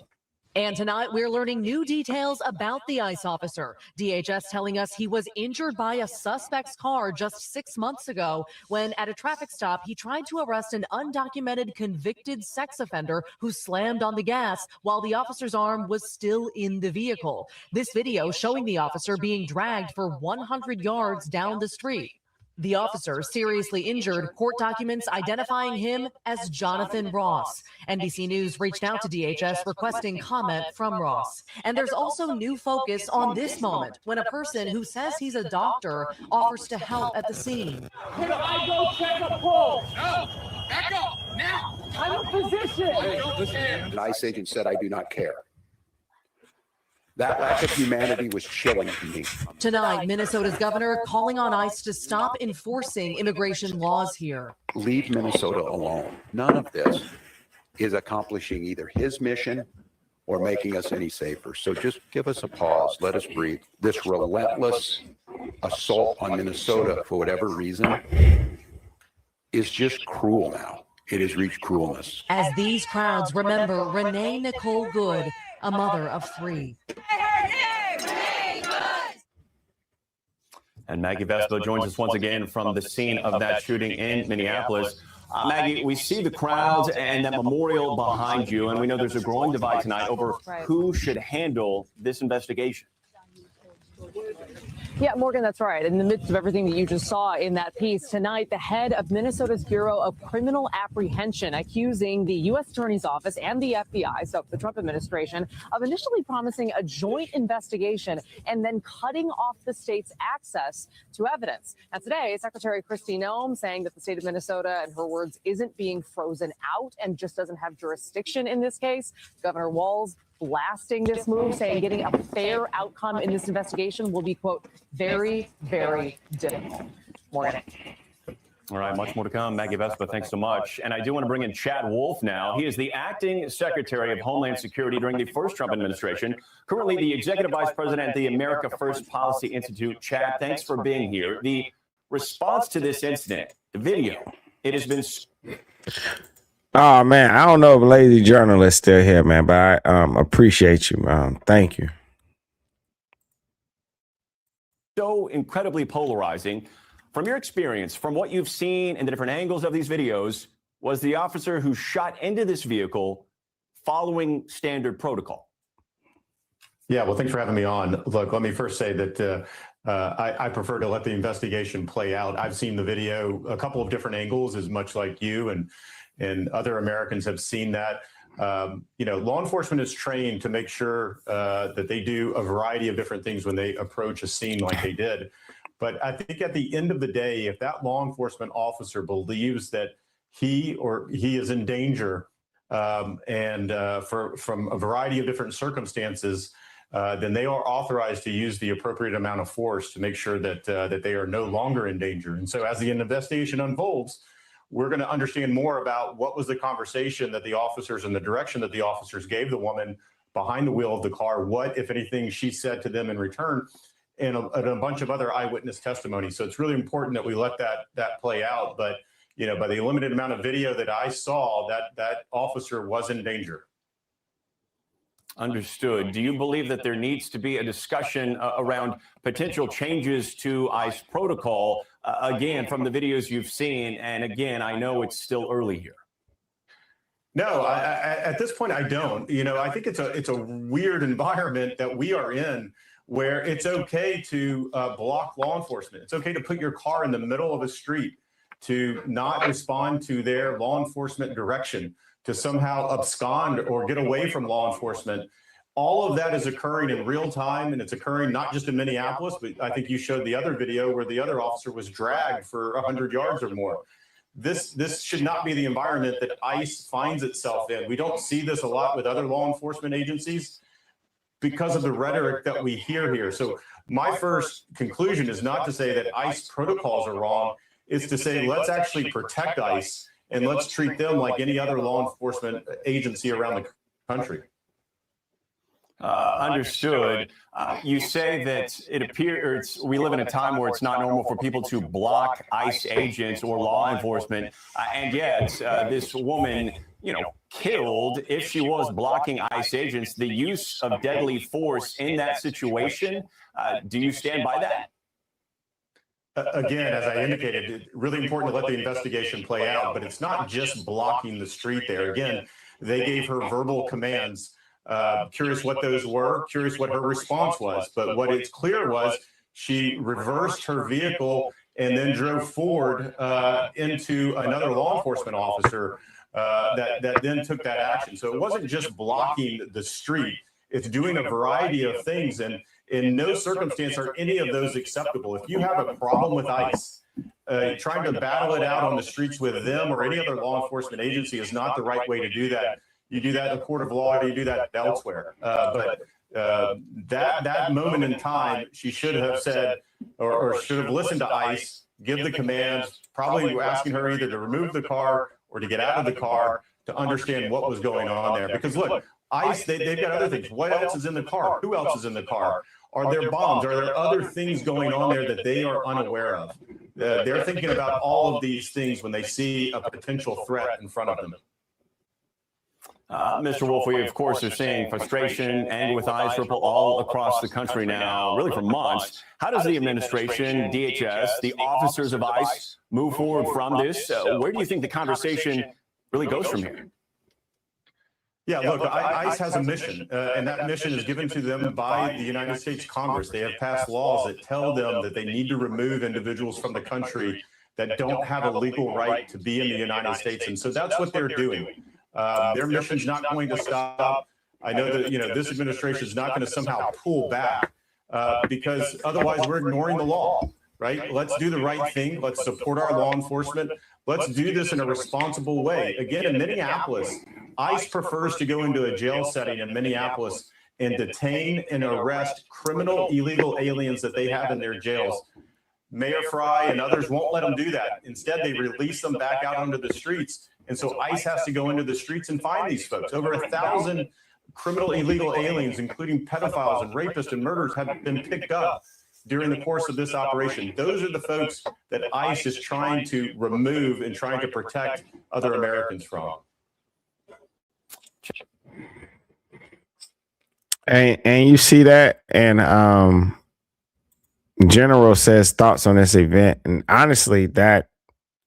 And tonight, we're learning new details about the ICE officer. DHS telling us he was injured by a suspect's car just 6 months ago when, at a traffic stop, he tried to arrest an undocumented convicted sex offender who slammed on the gas while the officer's arm was still in the vehicle. This video showing the officer being dragged for 100 yards down the street. The officer seriously injured, court documents identifying him as Jonathan Ross. NBC News reached out to DHS requesting comment from Ross. And there's also new focus on this moment when a person who says he's a doctor offers to help at the scene. Can I go check a pulse? No, back up now. I'm in position. An ICE agent said, "I do not care." That lack of humanity was chilling to me. Tonight, Minnesota's governor calling on ICE to stop enforcing immigration laws here. Leave Minnesota alone. None of this is accomplishing either his mission or making us any safer. So just give us a pause. Let us breathe. This relentless assault on Minnesota, for whatever reason, is just cruel now. It has reached cruelness. As these crowds remember Renee Nicole Good, a mother of 3. And Maggie Vespa joins us once again from the scene of that shooting in Minneapolis. Maggie, we see the crowds and that memorial behind you, and we know there's a growing divide tonight over who should handle this investigation. Yeah, Morgan, that's right. In the midst of everything that you just saw in that piece tonight, the head of Minnesota's Bureau of Criminal Apprehension accusing the U.S. Attorney's Office and the FBI, so the Trump administration, of initially promising a joint investigation and then cutting off the state's access to evidence. Now, today, Secretary Kristi Noem saying that the state of Minnesota, in her words, isn't being frozen out and just doesn't have jurisdiction in this case. Governor Walz blasting this move, saying getting a fair outcome in this investigation will be, quote, very, very difficult. Morgan. All right, much more to come. Maggie Vespa, thanks so much. And I do want to bring in Chad Wolf now. He is the acting Secretary of Homeland Security during the first Trump administration, currently the Executive Vice President at the America First Policy Institute. Chad, thanks for being here. The response to this incident, the video, it has been... Oh, man, I don't know if lazy journalist still here, man, but I appreciate you. Thank you. So incredibly polarizing. From your experience, from what you've seen in the different angles of these videos, was the officer who shot into this vehicle following standard protocol? Yeah, well, thanks for having me on. Look, let me first say that I prefer to let the investigation play out. I've seen the video a couple of different angles, as much like you and other Americans have seen that. Law enforcement is trained to make sure that they do a variety of different things when they approach a scene like they did. But I think at the end of the day, if that law enforcement officer believes that he is in danger from a variety of different circumstances, then they are authorized to use the appropriate amount of force to make sure that they are no longer in danger. And so as the investigation unfolds, we're going to understand more about what was the conversation that the officers and the direction that the officers gave the woman behind the wheel of the car, what, if anything, she said to them in return, and a bunch of other eyewitness testimony. So it's really important that we let that play out. But, you know, by the limited amount of video that I saw, that officer was in danger. Understood. Do you believe that there needs to be a discussion around potential changes to ICE protocol, again, from the videos you've seen? And again, I know it's still early here. No, at this point, I don't. You know, I think it's a weird environment that we are in, where it's okay to block law enforcement. It's okay to put your car in the middle of a street, to not respond to their law enforcement direction, to somehow abscond or get away from law enforcement. All of that is occurring in real time, and it's occurring not just in Minneapolis, but I think you showed the other video where the other officer was dragged for 100 yards or more. This should not be the environment that ICE finds itself in. We don't see this a lot with other law enforcement agencies because of the rhetoric that we hear here. So my first conclusion is not to say that ICE protocols are wrong. It's to say, let's actually protect ICE and let's treat them like any other law enforcement agency around the country. Understood. You say that it appears we live in a time where it's not normal for people to block ICE agents or law enforcement, and yet this woman, you know, killed, if she was blocking ICE agents, the use of deadly force in that situation. Do you stand by that? Again, as I indicated, it's really important to let the investigation play out, but it's not just blocking the street there. Again, they gave her verbal commands. Curious what those were, curious what her response was. But what it's clear was she reversed her vehicle and then drove forward into another law enforcement officer that then took that action. So it wasn't just blocking the street. It's doing a variety of things. And in no circumstance are any of those acceptable. If you have a problem with ICE, trying to battle it out on the streets with them or any other law enforcement agency is not the right way to do that. You do that in a court of law, or you do that elsewhere. But that moment in time, she should have said, or should have listened to ICE, give the commands, probably asking her either to remove the car or to get out of the car to understand what was going on there. Because look, ICE, they've got other things. What else is in the car? Who else is in the car? Are there bombs? Are there other things going on there that they are unaware of? They're thinking about all of these things when they see a potential threat in front of them. Mr. Wolf, we, of course, are seeing frustration, anger with ICE ripple all across the country now, really for months. How does the administration, DHS, the officers of ICE move forward from this? Where do you think the conversation really goes from here? Yeah, look, ICE has a mission, and that mission is given to them by the United States Congress. They have passed laws that tell them that they need to remove individuals from the country that don't have a legal right to be in the United States. And so that's what they're doing. Their mission's not going to stop. I know that, you know, this administration is not going to somehow pull back because otherwise we're ignoring the law, right? Let's do the right thing. Let's support our law enforcement. Let's do this in a responsible way. Again, in Minneapolis, ICE prefers to go into a jail setting in Minneapolis and detain and arrest criminal illegal aliens that they have in their jails. Mayor Fry and others won't let them do that. Instead, they release them back out onto the streets. And so ICE has to go into the streets and find these folks. Over 1,000 criminal illegal aliens, including pedophiles and rapists and murderers, have been picked up during the course of this operation. Those are the folks that ICE is trying to remove and trying to protect other Americans from. And you see that, and General says thoughts on this event, and honestly, that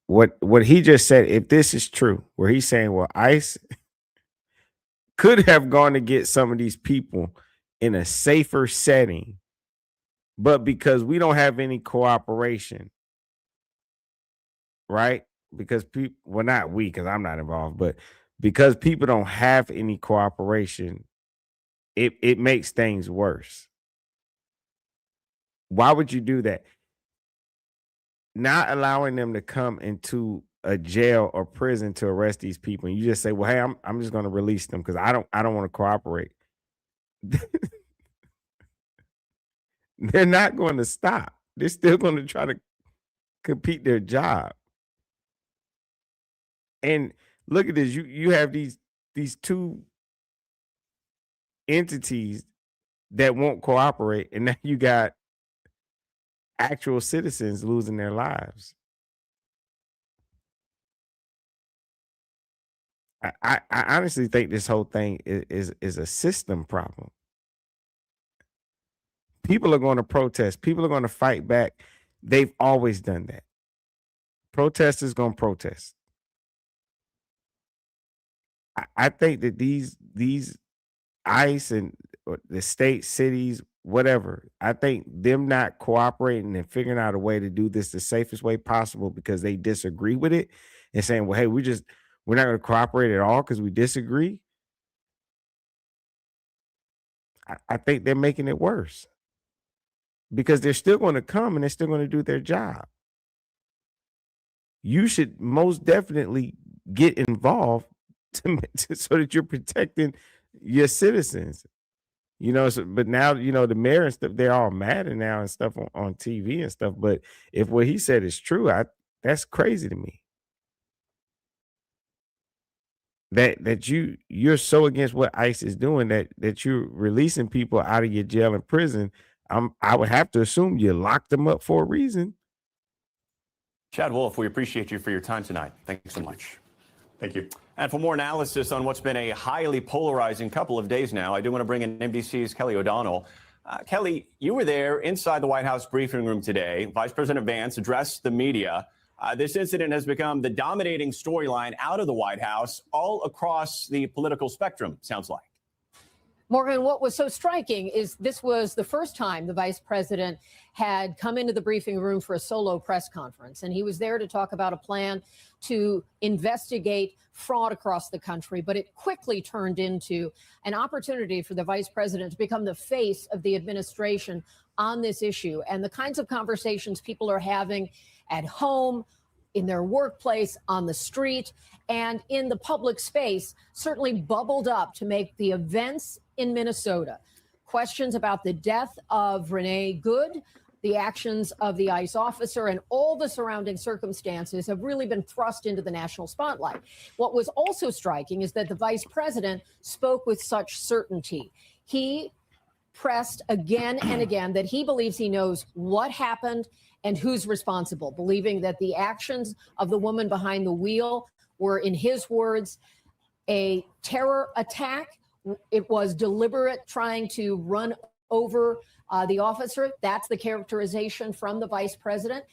what he just said, if this is true, where he's saying, well, ICE could have gone to get some of these people in a safer setting, but because we don't have any cooperation, right? Because people, well, not we, because I'm not involved, but because people don't have any cooperation, it makes things worse. Why would you do that? Not allowing them to come into a jail or prison to arrest these people, and you just say, well, hey, I'm just going to release them because I don't want to cooperate. They're not going to stop. They're still going to try to compete their job. And look at this. You have these two entities that won't cooperate, and now you got actual citizens losing their lives. I honestly think this whole thing is a system problem. People are going to protest. People are going to fight back. They've always done that. Protesters going to protest. I think that these ICE and the state, cities, whatever, I think them not cooperating and figuring out a way to do this the safest way possible because they disagree with it and saying, well, hey, we're not going to cooperate at all because we disagree. I think they're making it worse because they're still going to come and they're still going to do their job. You should most definitely get involved so that you're protecting your citizens. But now, the mayor and stuff, they're all mad and now and stuff on TV and stuff. But if what he said is true, that's crazy to me. That you're so against what ICE is doing that you're releasing people out of your jail and prison. I would have to assume you locked them up for a reason. Chad Wolf, we appreciate you for your time tonight. Thanks so much. Thank you. And for more analysis on what's been a highly polarizing couple of days now, I do want to bring in NBC's Kelly O'Donnell. Kelly, you were there inside the White House briefing room today. Vice President Vance addressed the media. This incident has become the dominating storyline out of the White House all across the political spectrum, sounds like. Morgan, what was so striking is this was the first time the vice president had come into the briefing room for a solo press conference, and he was there to talk about a plan to investigate fraud across the country. But it quickly turned into an opportunity for the vice president to become the face of the administration on this issue. And the kinds of conversations people are having at home, in their workplace, on the street, and in the public space certainly bubbled up to make the events in Minnesota. Questions about the death of Renee Good, the actions of the ICE officer, and all the surrounding circumstances have really been thrust into the national spotlight. What was also striking is that the vice president spoke with such certainty. He pressed again and again that he believes he knows what happened and who's responsible, believing that the actions of the woman behind the wheel were, in his words, a terror attack. It was deliberate, trying to run over the officer. That's the characterization from the vice president.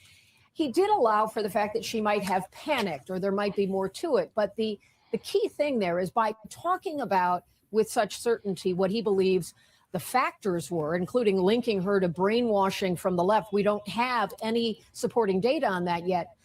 He did allow for the fact that she might have panicked or there might be more to it. But the key thing there is by talking about with such certainty what he believes the factors were, including linking her to brainwashing from the left. We don't have any supporting data on that yet.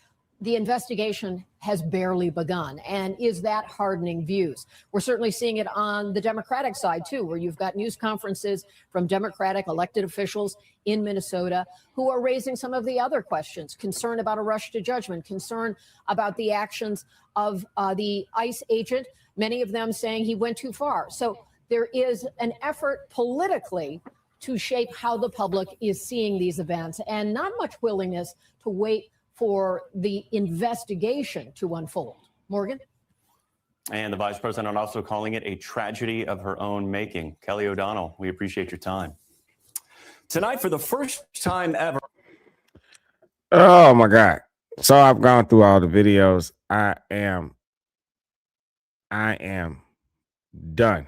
The investigation has barely begun. And is that hardening views? We're certainly seeing it on the Democratic side, too, where you've got news conferences from Democratic elected officials in Minnesota who are raising some of the other questions, concern about a rush to judgment, concern about the actions of the ICE agent, many of them saying he went too far. So there is an effort politically to shape how the public is seeing these events and not much willingness to wait for the investigation to unfold. Morgan? And the vice president also calling it a tragedy of her own making. Kelly O'Donnell, we appreciate your time. Tonight, for the first time ever. Oh my God. So I've gone through all the videos. I am done.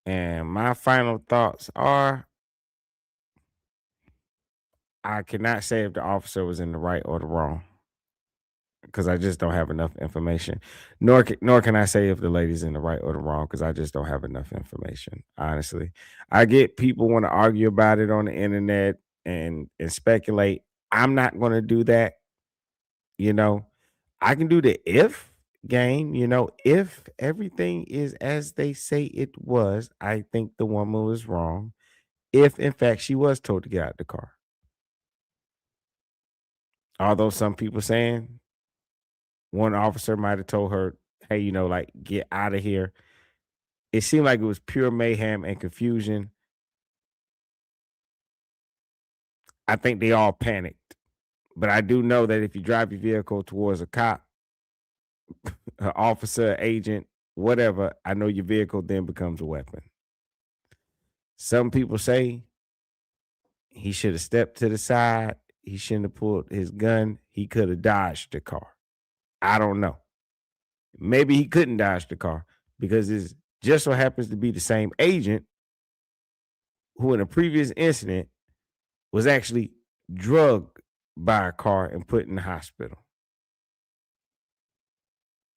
And my final thoughts are, I cannot say if the officer was in the right or the wrong because I just don't have enough information. Nor can I say if the lady's in the right or the wrong because I just don't have enough information, honestly. I get people want to argue about it on the internet and speculate. I'm not going to do that. I can do the if game, if everything is as they say it was, I think the woman was wrong. If in fact she was told to get out of the car. Although some people saying one officer might have told her, hey, get out of here. It seemed like it was pure mayhem and confusion. I think they all panicked. But I do know that if you drive your vehicle towards a cop, an officer, agent, whatever, I know your vehicle then becomes a weapon. Some people say he should have stepped to the side. He shouldn't have pulled his gun. He could have dodged the car. I don't know. Maybe he couldn't dodge the car because it just so happens to be the same agent who in a previous incident was actually drugged by a car and put in the hospital.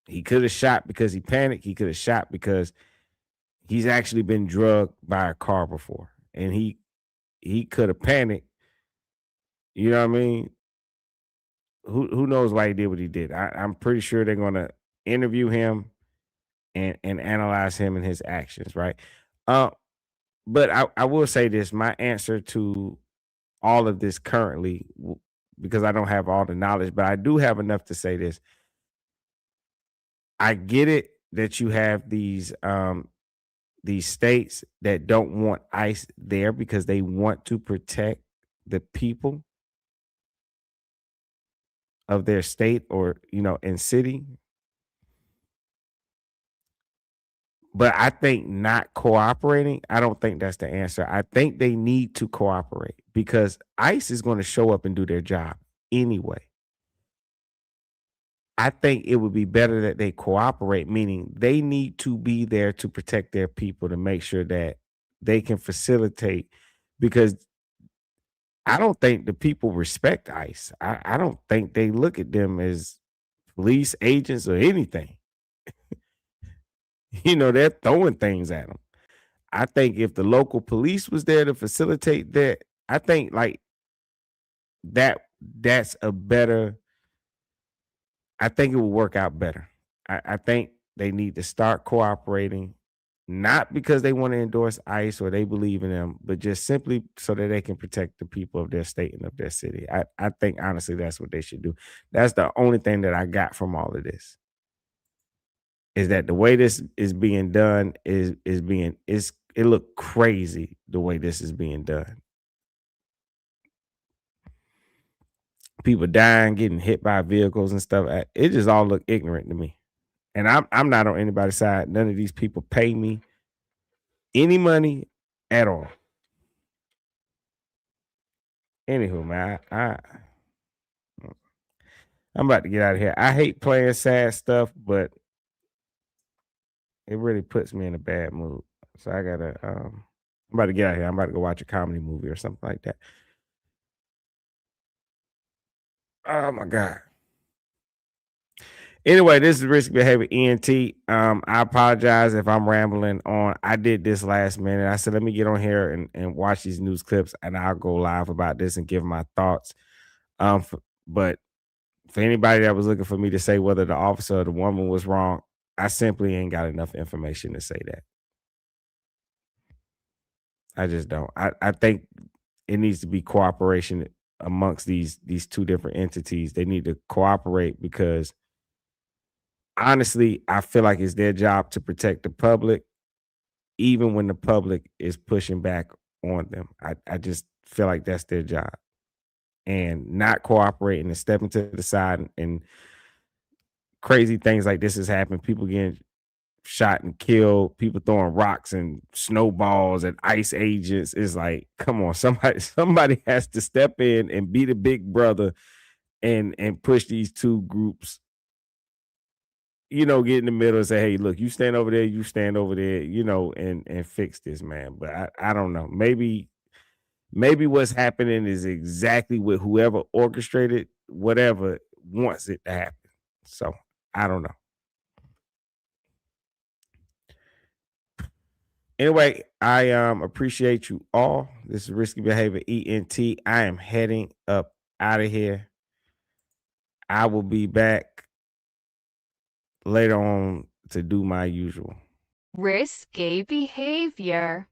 He could have shot because he panicked. He could have shot because he's actually been drugged by a car before. And he could have panicked. You know what I mean? Who knows why he did what he did? I'm pretty sure they're gonna interview him and analyze him and his actions, right? But I will say this: my answer to all of this currently, because I don't have all the knowledge, but I do have enough to say this. I get it that you have these states that don't want ICE there because they want to protect the people of their state or, in city. But I think not cooperating, I don't think that's the answer. I think they need to cooperate because ICE is going to show up and do their job anyway. I think it would be better that they cooperate, meaning they need to be there to protect their people to make sure that they can facilitate, because I don't think the people respect ICE. I don't think they look at them as police agents or anything. They're throwing things at them. I think if the local police was there to facilitate that, I think like that's a better, I think it will work out better. I think they need to start cooperating, not because they want to endorse ICE or they believe in them, but just simply so that they can protect the people of their state and of their city. I think honestly that's what they should do. That's the only thing that I got from all of this. Is that the way this is being done it look crazy the way this is being done. People dying, getting hit by vehicles and stuff. It just all look ignorant to me. And I'm not on anybody's side. None of these people pay me any money at all. Anywho, man, I'm about to get out of here. I hate playing sad stuff, but it really puts me in a bad mood. So I gotta I'm about to get out of here. I'm about to go watch a comedy movie or something like that. Oh my God. Anyway, this is Risky Behavior ENT. I apologize if I'm rambling on. I did this last minute. I said, let me get on here and watch these news clips and I'll go live about this and give my thoughts. But for anybody that was looking for me to say whether the officer or the woman was wrong, I simply ain't got enough information to say that. I just don't. I think it needs to be cooperation amongst these two different entities. They need to cooperate because honestly, I feel like it's their job to protect the public, even when the public is pushing back on them. I just feel like that's their job. And not cooperating and stepping to the side and crazy things like this has happened. People getting shot and killed, people throwing rocks and snowballs at ICE agents. Is like, come on, somebody has to step in and be the big brother and push these two groups, get in the middle and say, hey, look, you stand over there, you stand over there, and fix this, man. But I don't know. Maybe what's happening is exactly what whoever orchestrated whatever wants it to happen. So I don't know. Anyway, I appreciate you all. This is Risky Behavior ENT. I am heading up out of here. I will be back later on to do my usual. Risky behavior.